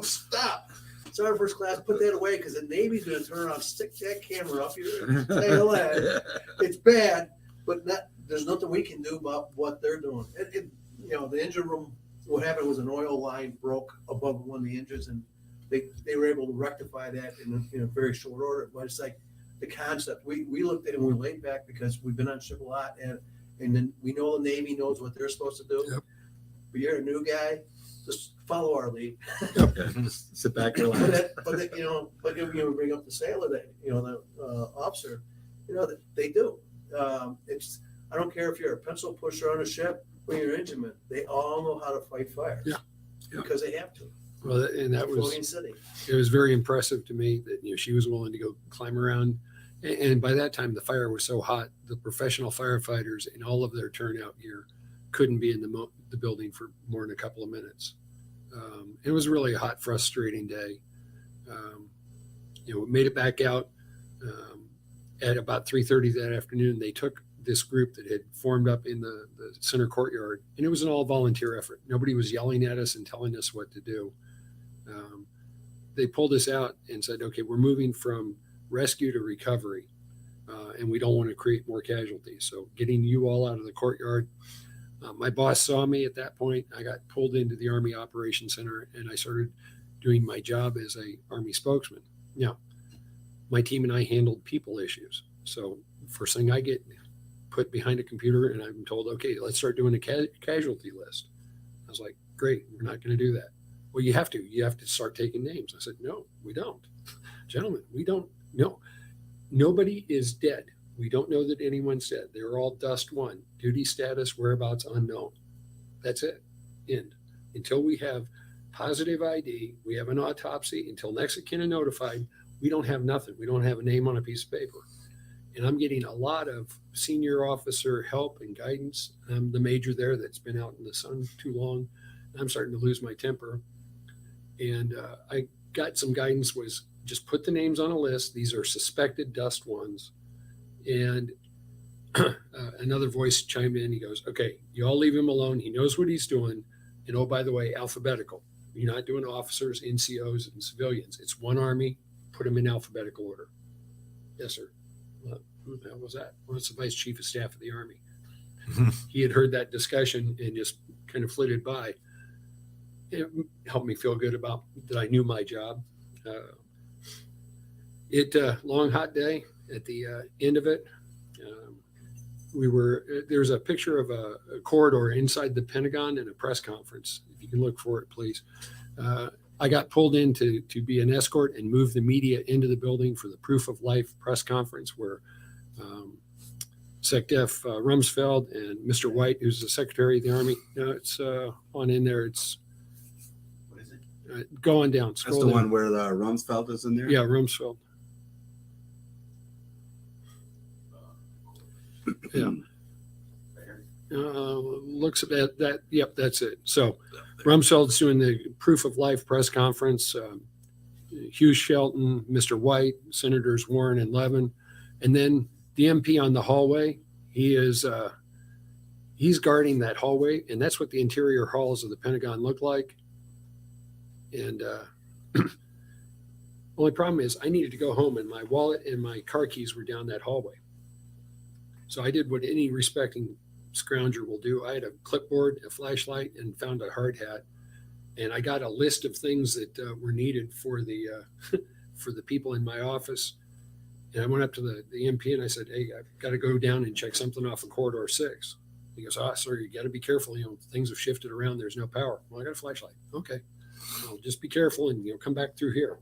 "Stop. Sorry, first class, put that away, because the Navy's going to turn around, stick that camera up your tail end. It's bad, but there's nothing we can do about what they're doing. The engine room, what happened was an oil line broke above one of the engines, and they were able to rectify that in a very short order. But it's like the concept. We looked at it and we laid back because we've been on ship a lot, and then we know the Navy knows what they're supposed to do. Yep. But you're a new guy, just follow our lead. Okay, just sit back and relax. But if you bring up the sailor, that the officer, that they do. I don't care if you're a pencil pusher on a ship or you're an engineman. They all know how to fight fire. Yeah. Yeah. Because they have to. Well, and that was, Floating city. it was very impressive to me that, she was willing to go climb around. And by that time, the fire was so hot, the professional firefighters in all of their turnout gear couldn't be in the building for more than a couple of minutes. It was really a hot, frustrating day. We made it back out at about 3:30 that afternoon. They took this group that had formed up in the center courtyard, and it was an all volunteer effort. Nobody was yelling at us and telling us what to do. They pulled us out and said, okay, we're moving from rescue to recovery, and we don't want to create more casualties. So getting you all out of the courtyard. My boss saw me at that point. I got pulled into the Army Operations Center, and I started doing my job as a Army spokesman. Now, my team and I handled people issues. So first thing I get put behind a computer, and I'm told, okay, let's start doing a casualty list. I was like, great, we're not going to do that. Well, you have to start taking names. I said, no, we don't. Gentlemen, we don't know. Nobody is dead. We don't know that anyone's dead. They're all dust one. Duty status, whereabouts unknown. That's it. End. Until we have positive ID, we have an autopsy, until next of kin are notified, we don't have nothing. We don't have a name on a piece of paper. And I'm getting a lot of senior officer help and guidance. I'm the major there that's been out in the sun too long. I'm starting to lose my temper. And I got some guidance, was just put the names on a list. These are suspected dust ones. And another voice chimed in. He goes, okay, you all leave him alone. He knows what he's doing. And oh, by the way, alphabetical. You're not doing officers, NCOs, and civilians. It's one Army. Put them in alphabetical order. Yes, sir. Who the hell was that? Well, it's the Vice Chief of Staff of the Army. He had heard that discussion and just kind of flitted by. It helped me feel good about that I knew my job. Long, hot day. At the end of it, there's a picture of a corridor inside the Pentagon and a press conference. If you can look for it, please. I got pulled in to be an escort and move the media into the building for the Proof of Life press conference, where SecDef Rumsfeld and Mr. White, who's the Secretary of the Army, it's on in there. It's What is it? Go on down. That's Scroll the down. one where the Rumsfeld is in there? Yeah, Rumsfeld. Yeah. Looks at that. Yep, that's it. So Rumsfeld's doing the Proof of Life press conference. Hugh Shelton, Mr. White, Senators Warren and Levin, and then the MP on the hallway. He's guarding that hallway, and that's what the interior halls of the Pentagon look like. And only problem is I needed to go home, and my wallet and my car keys were down that hallway. So I did what any respecting scrounger will do. I had a clipboard, a flashlight, and found a hard hat. And I got a list of things that were needed for the for the people in my office. And I went up to the MP and I said, hey, I've got to go down and check something off of corridor 6. He goes, sir, you got to be careful. Things have shifted around. There's no power. Well, I got a flashlight. Okay. Well, just be careful and come back through here.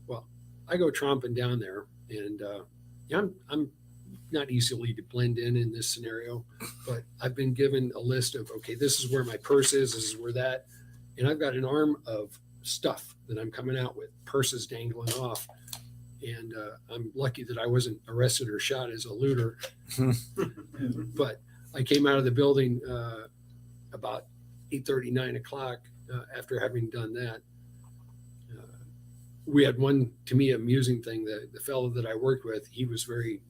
Well, I go tromping down there, and I'm not easily to blend in this scenario, but I've been given a list of, okay, this is where my purse is, this is where that, and I've got an arm of stuff that I'm coming out with, purses dangling off. And I'm lucky that I wasn't arrested or shot as a looter. But I came out of the building about 8:30, 9 o'clock after having done that. We had one, to me, amusing thing. The fellow that I worked with, he was very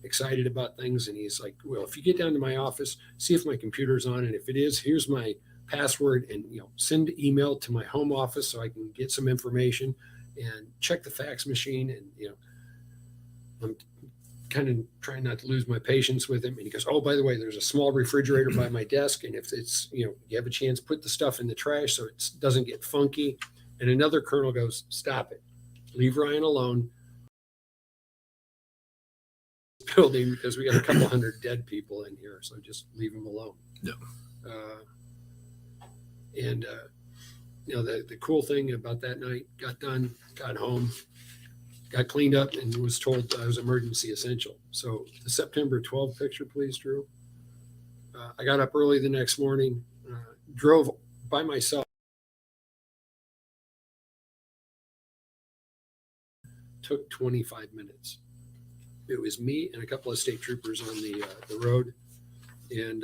excited about things. And he's like, well, if you get down to my office, see if my computer's on. And if it is, here's my password, and send an email to my home office so I can get some information, and check the fax machine. And I'm kind of trying not to lose my patience with him. And he goes, oh, by the way, there's a small refrigerator by my desk. And if it's, you have a chance, put the stuff in the trash so it doesn't get funky. And another colonel goes, stop it. Leave Ryan alone. Building, because we got a couple hundred dead people in here. So just leave him alone. Yeah. The cool thing about that night, got done, got home, got cleaned up, and was told I was emergency essential. So the September 12th picture, please, Drew. I got up early the next morning, drove by myself. Took 25 minutes. It was me and a couple of state troopers on the road. And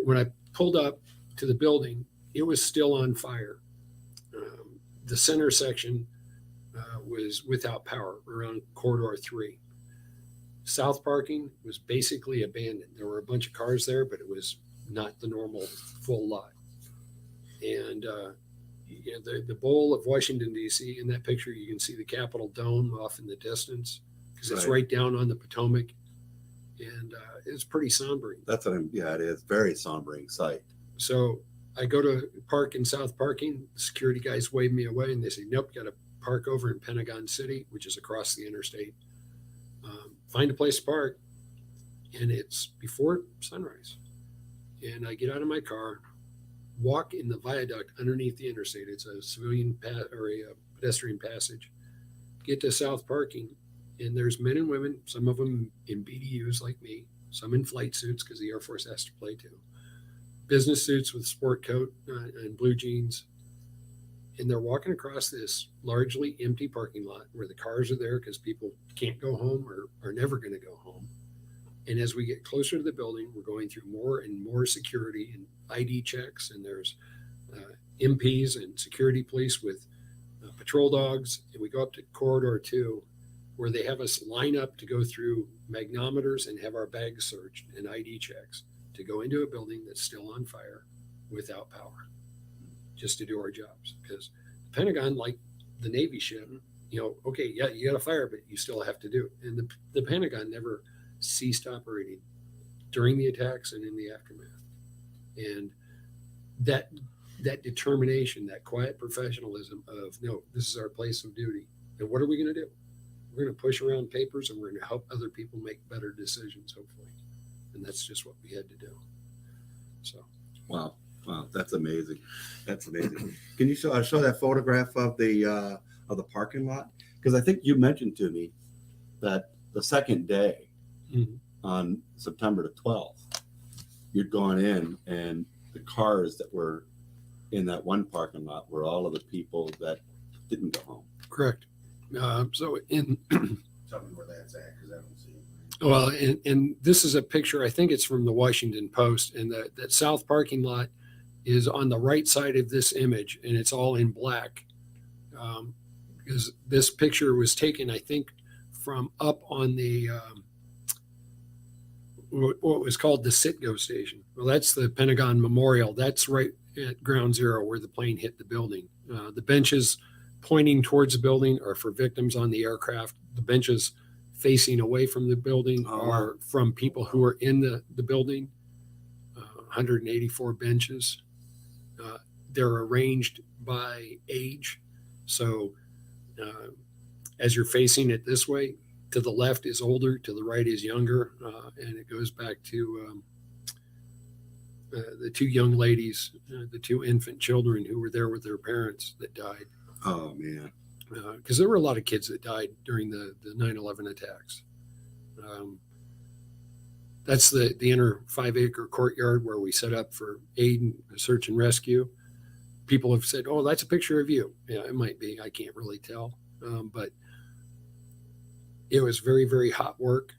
when I pulled up to the building, it was still on fire. The center section was without power around corridor 3. South parking was basically abandoned. There were a bunch of cars there, but it was not the normal full lot. And the bowl of Washington, D.C., in that picture, you can see the Capitol Dome off in the distance because it's right down on the Potomac. And it's pretty sombering. That's what it is. Very sombering sight. So I go to park in South Parking. The security guys wave me away and they say, nope, got to park over in Pentagon City, which is across the interstate. Find a place to park. And it's before sunrise. And I get out of my car, walk in the viaduct underneath the interstate. It's a civilian or a pedestrian passage. Get to South Parking, and there's men and women, some of them in BDUs like me, some in flight suits because the Air Force has to play too. Business suits with sport coat and blue jeans. And they're walking across this largely empty parking lot where the cars are there because people can't go home or are never going to go home. And as we get closer to the building, we're going through more and more security and ID checks. And there's MPs and security police with patrol dogs. And we go up to corridor 2 where they have us line up to go through magnometers and have our bags searched and ID checks to go into a building that's still on fire without power, just to do our jobs. Because the Pentagon, like the Navy ship, okay, yeah, you got a fire, but you still have to do it. And the Pentagon never ceased operating during the attacks and in the aftermath. And that determination, that quiet professionalism of, no, this is our place of duty. And what are we going to do? We're going to push around papers and we're going to help other people make better decisions, hopefully. And that's just what we had to do. So, wow, that's amazing. That's amazing. Can you show that photograph of the parking lot? Because I think you mentioned to me that the second day on September the 12th, you'd gone in and the cars that were in that one parking lot were all of the people that didn't go home. correct. So in Tell me where that's at, because I don't see it. Well, and this is a picture, I think it's from the Washington Post, and that south parking lot is on the right side of this image, and it's all in black. Because this picture was taken, I think, from up on the, what was called the Citgo station. Well, that's the Pentagon Memorial. That's right at ground zero where the plane hit the building. The benches pointing towards the building are for victims on the aircraft. The benches facing away from the building are from people who are in the building. 184 benches. They're arranged by age. So as you're facing it this way, to the left is older, to the right is younger. And it goes back to the two young ladies, the two infant children who were there with their parents that died. Oh, man. Because there were a lot of kids that died during the 9/11 attacks. That's the inner 5-acre courtyard where we set up for aid and search and rescue. People have said, oh, that's a picture of you. Yeah, it might be. I can't really tell. But it was very, very hot work.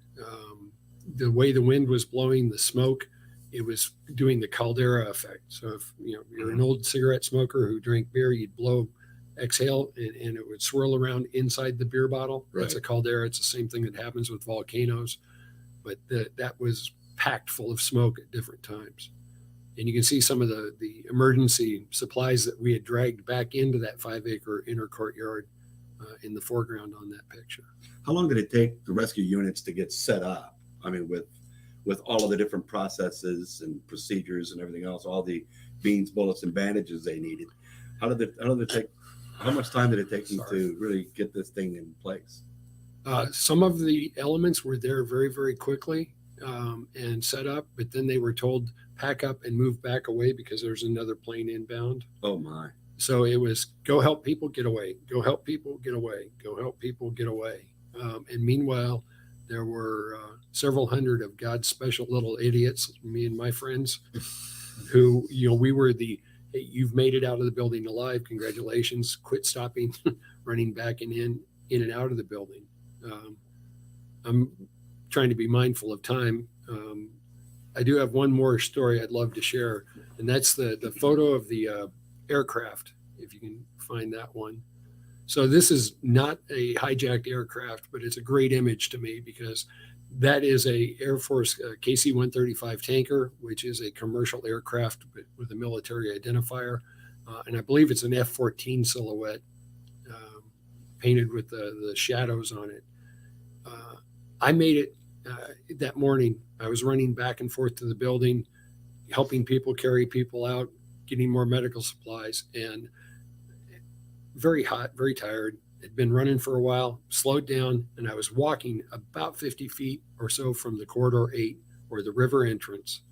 The way the wind was blowing, the smoke, it was doing the caldera effect. So if you're an old cigarette smoker who drank beer, you'd exhale and it would swirl around inside the beer bottle. Right. That's a caldera. It's the same thing that happens with volcanoes, but that was packed full of smoke at different times. And you can see some of the emergency supplies that we had dragged back into that 5-acre inner courtyard in the foreground on that picture. How long did it take the rescue units to get set up? I mean, with all of the different processes and procedures and everything else, all the beans, bullets, and bandages they needed. How much time did it take them to really get this thing in place? Some of the elements were there very, very quickly and set up, but then they were told pack up and move back away because there's another plane inbound. Oh my. So it was go help people get away, go help people get away, go help people get away. And meanwhile, there were several hundred of God's special little idiots, me and my friends, who, we were hey, you've made it out of the building alive. Congratulations. Quit stopping, running back and in and out of the building. I'm trying to be mindful of time. I do have one more story I'd love to share, and that's the photo of the aircraft, if you can find that one. So this is not a hijacked aircraft, but it's a great image to me because that is a Air Force KC-135 tanker, which is a commercial aircraft with a military identifier. And I believe it's an F-14 silhouette painted with the shadows on it. I made it that morning. I was running back and forth to the building, helping people carry people out, getting more medical supplies, and very hot, very tired. Had been running for a while, slowed down, and I was walking about 50 feet or so from the Corridor 8 or the river entrance.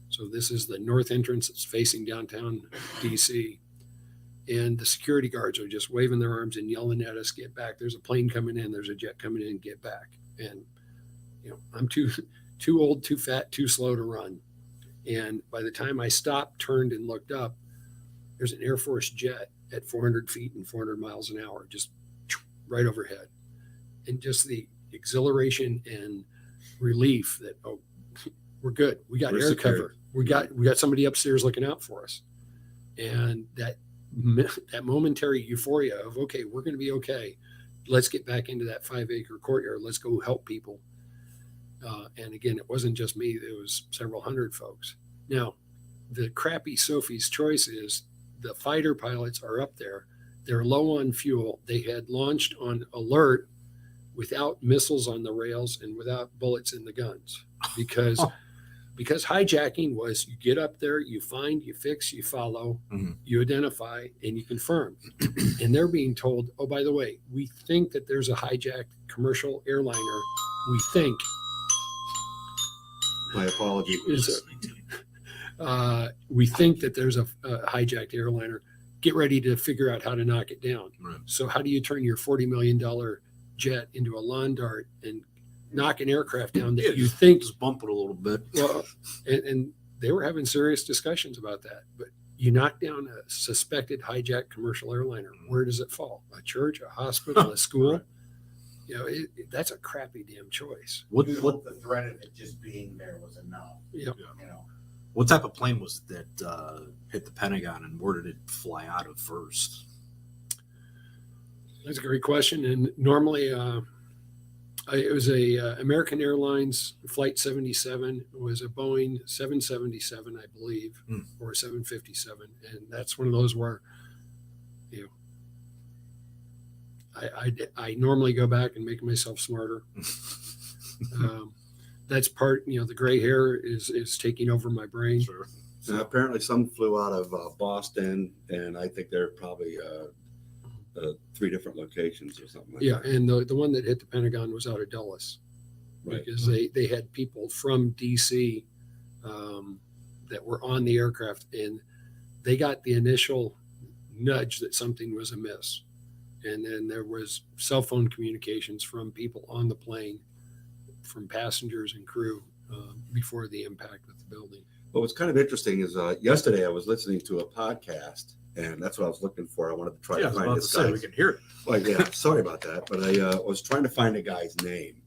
So this is the north entrance that's facing downtown DC. And the security guards are just waving their arms and yelling at us, get back. There's a plane coming in. There's a jet coming in, get back. And, I'm too old, too fat, too slow to run. And by the time I stopped, turned, and looked up, there's an Air Force jet at 400 feet and 400 miles an hour, just right overhead. And just the exhilaration and relief that, oh, we're good. We got air cover. We got somebody upstairs looking out for us. And that momentary euphoria of, okay, we're going to be okay. Let's get back into that 5-acre courtyard. Let's go help people. And again, it wasn't just me. There was several hundred folks. Now, the crappy Sophie's choice is the fighter pilots are up there. They're low on fuel. They had launched on alert without missiles on the rails and without bullets in the guns because hijacking was you get up there, you find, you fix, you follow, you identify, and you confirm. And they're being told, oh, by the way, we think that there's a hijacked commercial airliner. We think. My apologies. We think that there's a hijacked airliner. Get ready to figure out how to knock it down. Right. So how do you turn your $40 million jet into a lawn dart and knock an aircraft down that you think just bump it a little bit? Well, and they were having serious discussions about that. But you knock down a suspected hijacked commercial airliner, where does it fall? A church, a hospital, a school? Right. That's a crappy damn choice. What The threat of it just being there was enough. Yeah. what type of plane was it that hit the Pentagon, and where did it fly out of first? That's a great question. And normally, it was a American Airlines Flight 77. It was a Boeing 777, I believe, or 757. And that's one of those where, I normally go back and make myself smarter. That's part, the gray hair is taking over my brain. Sure. Now, apparently some flew out of Boston, and I think they're probably 3 different locations or something like Yeah, that. and the one that hit the Pentagon was out of Dulles, Right. because they had people from DC that were on the aircraft, and they got the initial nudge that something was amiss. And then there was cell phone communications from people on the plane, from passengers and crew before the impact with the building. But what's kind of interesting is yesterday I was listening to a podcast, and that's what I was looking for. I wanted to try to find this guy. We can hear it. Well, yeah, sorry about that, but I was trying to find a guy's name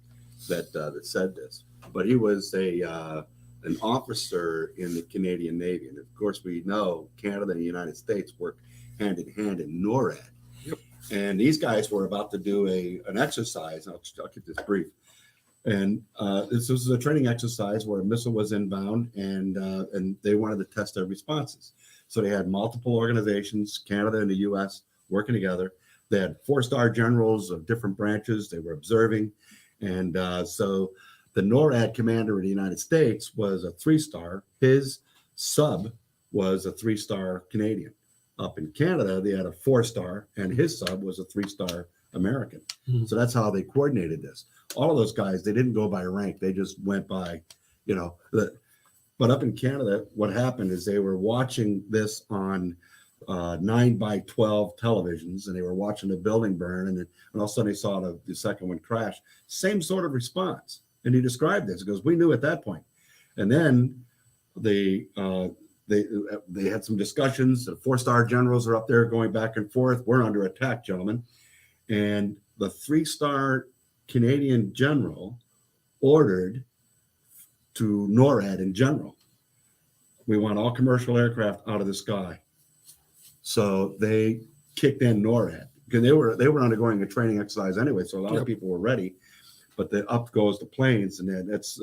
that said this. But he was an officer in the Canadian Navy, and of course we know Canada and the United States work hand in hand in NORAD. Yep. And these guys were about to do an exercise. And I'll keep this brief. And this was a training exercise where a missile was inbound, and they wanted to test their responses. So they had multiple organizations, Canada and the U.S., working together. they had 4-star generals of different branches. They were observing. And so the NORAD commander of the United States was a 3-star. His sub was a 3-star Canadian. Up in Canada, they had a 4-star, and his sub was a 3-star American. Mhm. So that's how they coordinated this. All of those guys, they didn't go by rank. They just went by, but up in Canada, what happened is they were watching this on 9x12 televisions, and they were watching the building burn, and all of a sudden they saw the second one crash. Same sort of response. And he described this. He goes, we knew at that point. And then they had some discussions. The 4-star generals are up there going back and forth. We're under attack, gentlemen. And the 3-star Canadian general ordered to NORAD in general, we want all commercial aircraft out of the sky. So they kicked in NORAD because they were undergoing a training exercise anyway. So a lot of people were ready, but the up goes the planes, and then that's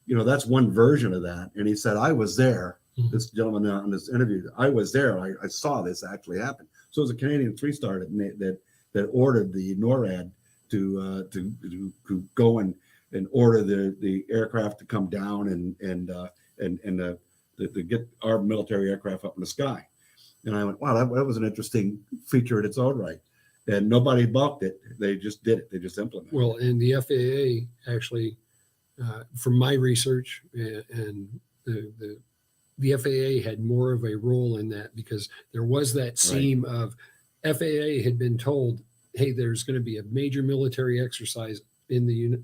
that's one version of that. And he said, I was there. Mhm. This gentleman on this interview, I was there. I saw this actually happen. So it was a Canadian 3-star that ordered the NORAD to go and order the aircraft to come down and to get our military aircraft up in the sky. And I went, wow, that was an interesting feature in its own right. And nobody balked it. They just did it. They just implemented it. Well, and the FAA actually, from my research, and the FAA had more of a role in that, because there was that seam of FAA had been told, hey, there's going to be a major military exercise in the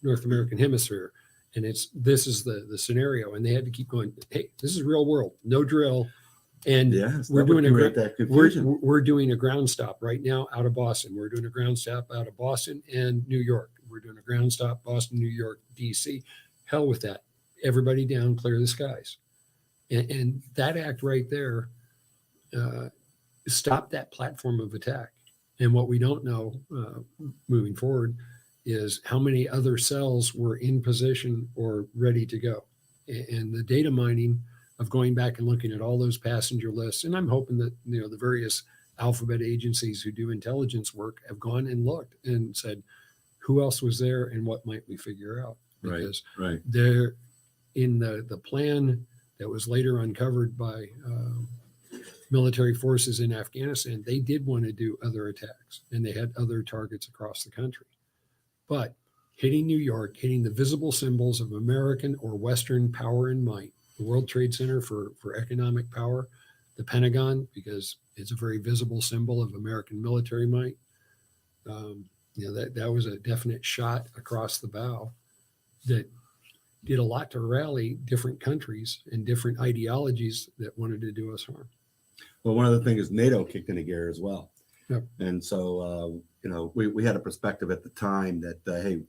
North American hemisphere, and this is the scenario, and they had to keep going, hey, this is real world, no drill. And Yes, we're doing that confusion. we're doing a ground stop right now out of Boston. We're doing a ground stop out of Boston and New York. We're doing a ground stop Boston, New York, DC. Hell with that. Everybody down, clear the skies. And that act right there stopped that platform of attack. And what we don't know moving forward is how many other cells were in position or ready to go. And the data mining of going back and looking at all those passenger lists. And I'm hoping that, the various alphabet agencies who do intelligence work have gone and looked and said, who else was there and what might we figure out? Because Right. they're in the plan that was later uncovered by military forces in Afghanistan. They did want to do other attacks, and they had other targets across the country. But hitting New York, hitting the visible symbols of American or Western power and might, the World Trade Center for economic power, the Pentagon, because it's a very visible symbol of American military might. That was a definite shot across the bow that did a lot to rally different countries and different ideologies that wanted to do us harm. Well, one of the things is NATO kicked into gear as well. Yep. And so, we had a perspective at the time that, hey,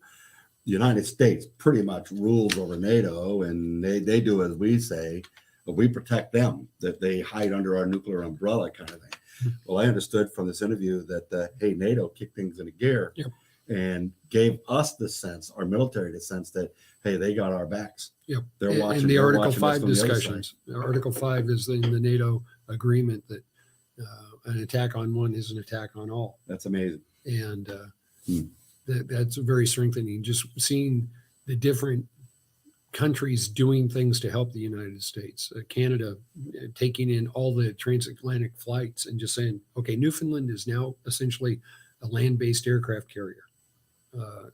the United States pretty much rules over NATO, and they do as we say, but we protect them, that they hide under our nuclear umbrella kind of thing. Well, I understood from this interview that, hey, NATO kicked things into gear. Yep. And gave us the sense, our military, the sense that, hey, they got our backs. Yep. They're watching. And the they're Article watching us 5 from the other discussions. Article 5 is in the NATO agreement that an attack on one is an attack on all. That's amazing. And that's very strengthening. Just seeing the different countries doing things to help the United States. Canada taking in all the transatlantic flights and just saying, okay, Newfoundland is now essentially a land-based aircraft carrier. A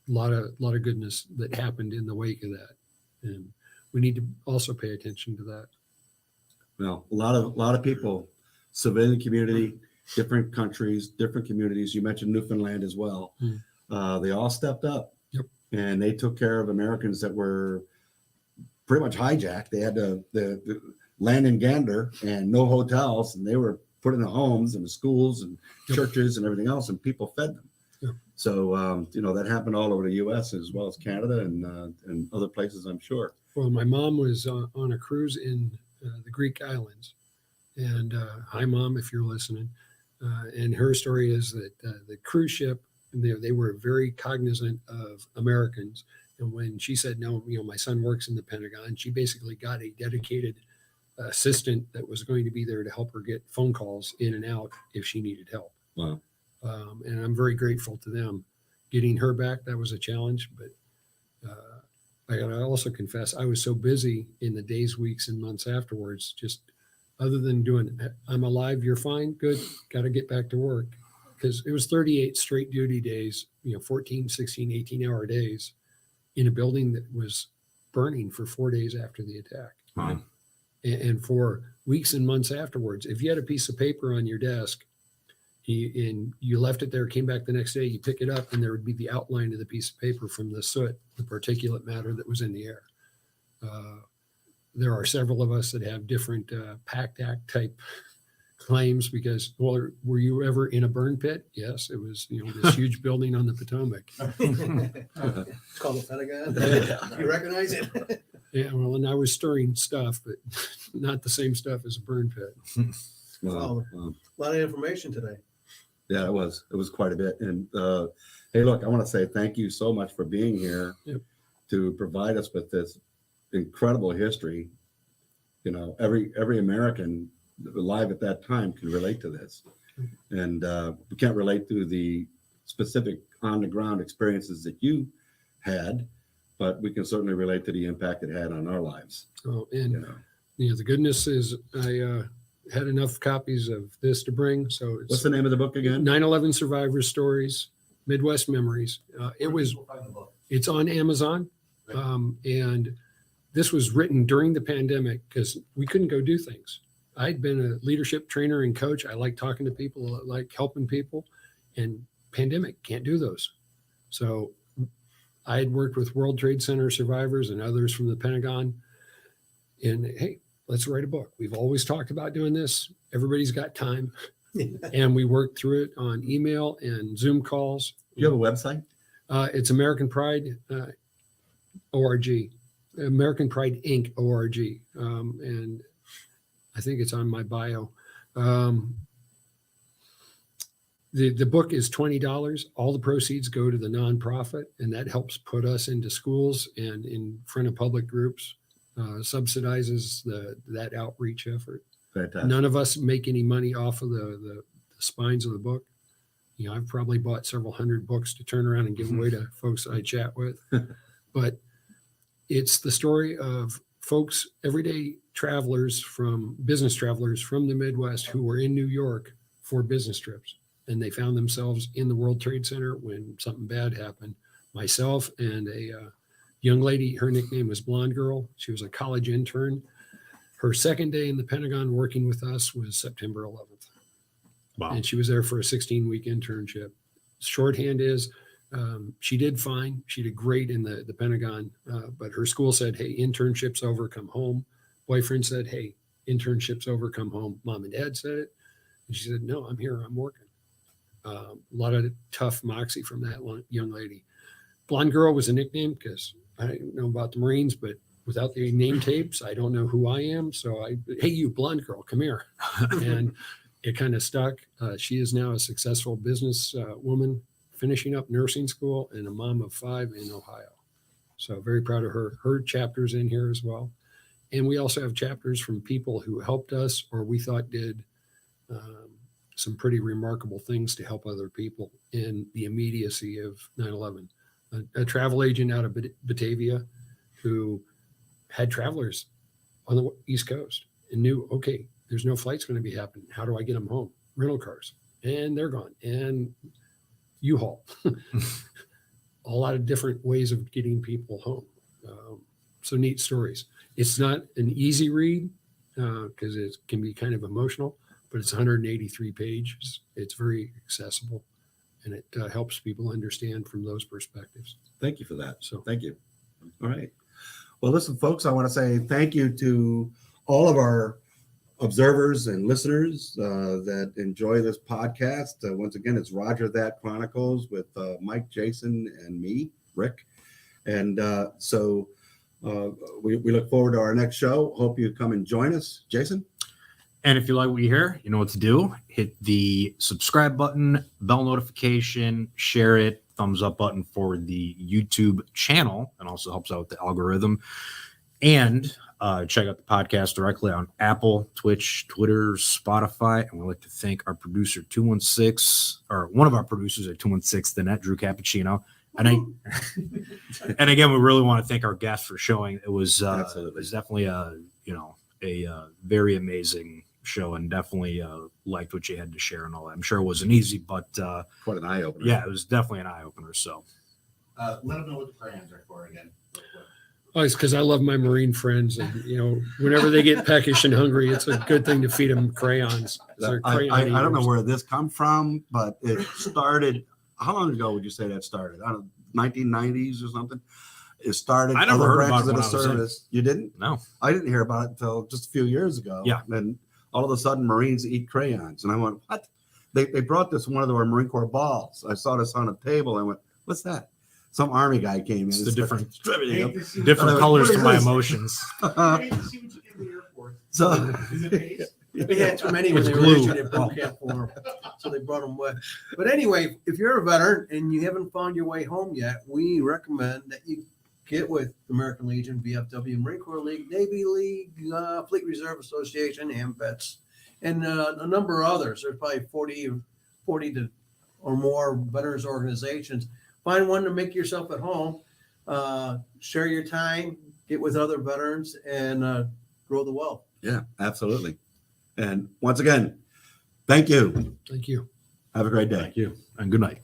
lot of goodness that happened in the wake of that, and we need to also pay attention to that. Well, a lot of people, civilian community, different countries, different communities. You mentioned Newfoundland as well. They all stepped up. Yep. And they took care of Americans that were pretty much hijacked. They had the land in Gander and no hotels, and they were put in the homes and the schools and churches and everything else, and people fed them. Yep. So, that happened all over the U.S. as well as Canada and other places, I'm sure. Well, my mom was on a cruise in the Greek islands, and hi, Mom, if you're listening. And her story is that the cruise ship, they were very cognizant of Americans. And when she said, no, my son works in the Pentagon, she basically got a dedicated assistant that was going to be there to help her get phone calls in and out if she needed help. Wow. And I'm very grateful to them. Getting her back, that was a challenge, but I gotta also confess, I was so busy in the days, weeks, and months afterwards, just other than doing, I'm alive, you're fine, good, got to get back to work. Because it was 38 straight duty days, 14, 16, 18-hour days in a building that was burning for 4 days after the attack. Wow. And for weeks and months afterwards, if you had a piece of paper on your desk and you left it there, came back the next day, you pick it up, and there would be the outline of the piece of paper from the soot, the particulate matter that was in the air. There are several of us that have different PACT Act type claims because, well, were you ever in a burn pit? Yes, it was, this huge building on the Potomac. It's called the Pentagon. You recognize it? Yeah, well, and I was stirring stuff, but not the same stuff as a burn pit. Wow. A lot of information today. Yeah, it was quite a bit. And hey, look, I want to say thank you so much for being here to provide us with this incredible history. Every American alive at that time can relate to this, and we can't relate to the specific on-the-ground experiences that you had, but we can certainly relate to the impact it had on our lives. Oh, and the goodness is I had enough copies of this to bring. So it's What's the name of the book again? 9/11 Survivor Stories, Midwest Memories. It's on Amazon, and this was written during the pandemic because we couldn't go do things. I'd been a leadership trainer and coach. I like talking to people, I like helping people, and pandemic can't do those. So I had worked with World Trade Center survivors and others from the Pentagon. And hey, let's write a book. We've always talked about doing this. Everybody's got time. And we worked through it on email and Zoom calls. Do you have a website? It's American Pride org, American Pride Inc. org. And I think it's on my bio. The book is $20. All the proceeds go to the nonprofit, and that helps put us into schools and in front of public groups, subsidizes that outreach effort. Fantastic. None of us make any money off of the spines of the book. I've probably bought several hundred books to turn around and give away to folks I chat with. But it's the story of folks, everyday business travelers from the Midwest who were in New York for business trips. And they found themselves in the World Trade Center when something bad happened. Myself and a young lady, her nickname was Blonde Girl. She was a college intern. Her second day in the Pentagon working with us was September 11th. Wow. And she was there for a 16-week internship. Shorthand is she did fine. She did great in the Pentagon, but her school said, hey, internship's over, come home. Boyfriend said, hey, internship's over, come home. Mom and dad said it. And she said, no, I'm here, I'm working. A lot of tough moxie from that young lady. Blonde Girl was a nickname because I don't know about the Marines, but without the name tapes, I don't know who I am. So hey, you Blonde Girl, come here. And it kind of stuck. She is now a successful business woman, finishing up nursing school and a mom of 5 in Ohio. So very proud of her. Her chapter's in here as well. And we also have chapters from people who helped us or we thought did some pretty remarkable things to help other people in the immediacy of 9/11. A travel agent out of Batavia who had travelers on the East Coast and knew, okay, there's no flights going to be happening. How do I get them home? Rental cars. And they're gone. And U-Haul. A lot of different ways of getting people home. So neat stories. It's not an easy read because it can be kind of emotional, but it's 183 pages. It's very accessible, and it helps people understand from those perspectives. Thank you for that. So Thank you. All right. Well, listen, folks, I want to say thank you to all of our observers and listeners that enjoy this podcast. Once again, it's Roger That Chronicles with Mike, Jason, and me, Rick. And so we look forward to our next show. Hope you come and join us. Jason? And if you like what you hear, you know what to do. Hit the subscribe button, bell notification, share it, thumbs up button for the YouTube channel, and also helps out with the algorithm. And check out the podcast directly on Apple, Twitch, Twitter, Spotify. And we'd like to thank our producer 216, or one of our producers at 216, the net, Drew Cappuccino. And and again, we really want to thank our guests for showing. It was definitely a very amazing show, and definitely liked what you had to share and all that. I'm sure it wasn't easy, but Quite an eye opener. yeah, it was definitely an eye opener. So Let them know what the crayons are for again. real quick. Oh, it's because I love my Marine friends, and whenever they get peckish and hungry, it's a good thing to feed them crayons. They're I crayon don't know eaters. where this come from, but it started. How long ago would you say that started? I don't know, 1990s or something. It started. I never other heard about branches it of when the I was in. service. You didn't? no, I didn't hear about it until just a few years ago. Yeah. And all of a sudden, Marines eat crayons, and I went, "What?" They brought this one of their Marine Corps balls. I saw this on a table. I went, "What's that?" Some Army guy came in. It's and the started different- distributing them. Hate to see different What colors is to my this? emotions. I hate to see what you do in the Air Force. So Is it paste? We had too many when It's they were glue. issued at boot camp for them, so they brought them with. But anyway, if you're a veteran and you haven't found your way home yet, we recommend that you get with American Legion, VFW, Marine Corps League, Navy League, Fleet Reserve Association, AMVETS, and a number of others. There's probably 40 to or more veterans organizations. Find one to make yourself at home. Share your time, get with other veterans, and grow the wealth. yeah, absolutely. And once again, thank you. Thank you. Have a great day. Thank you, and good night.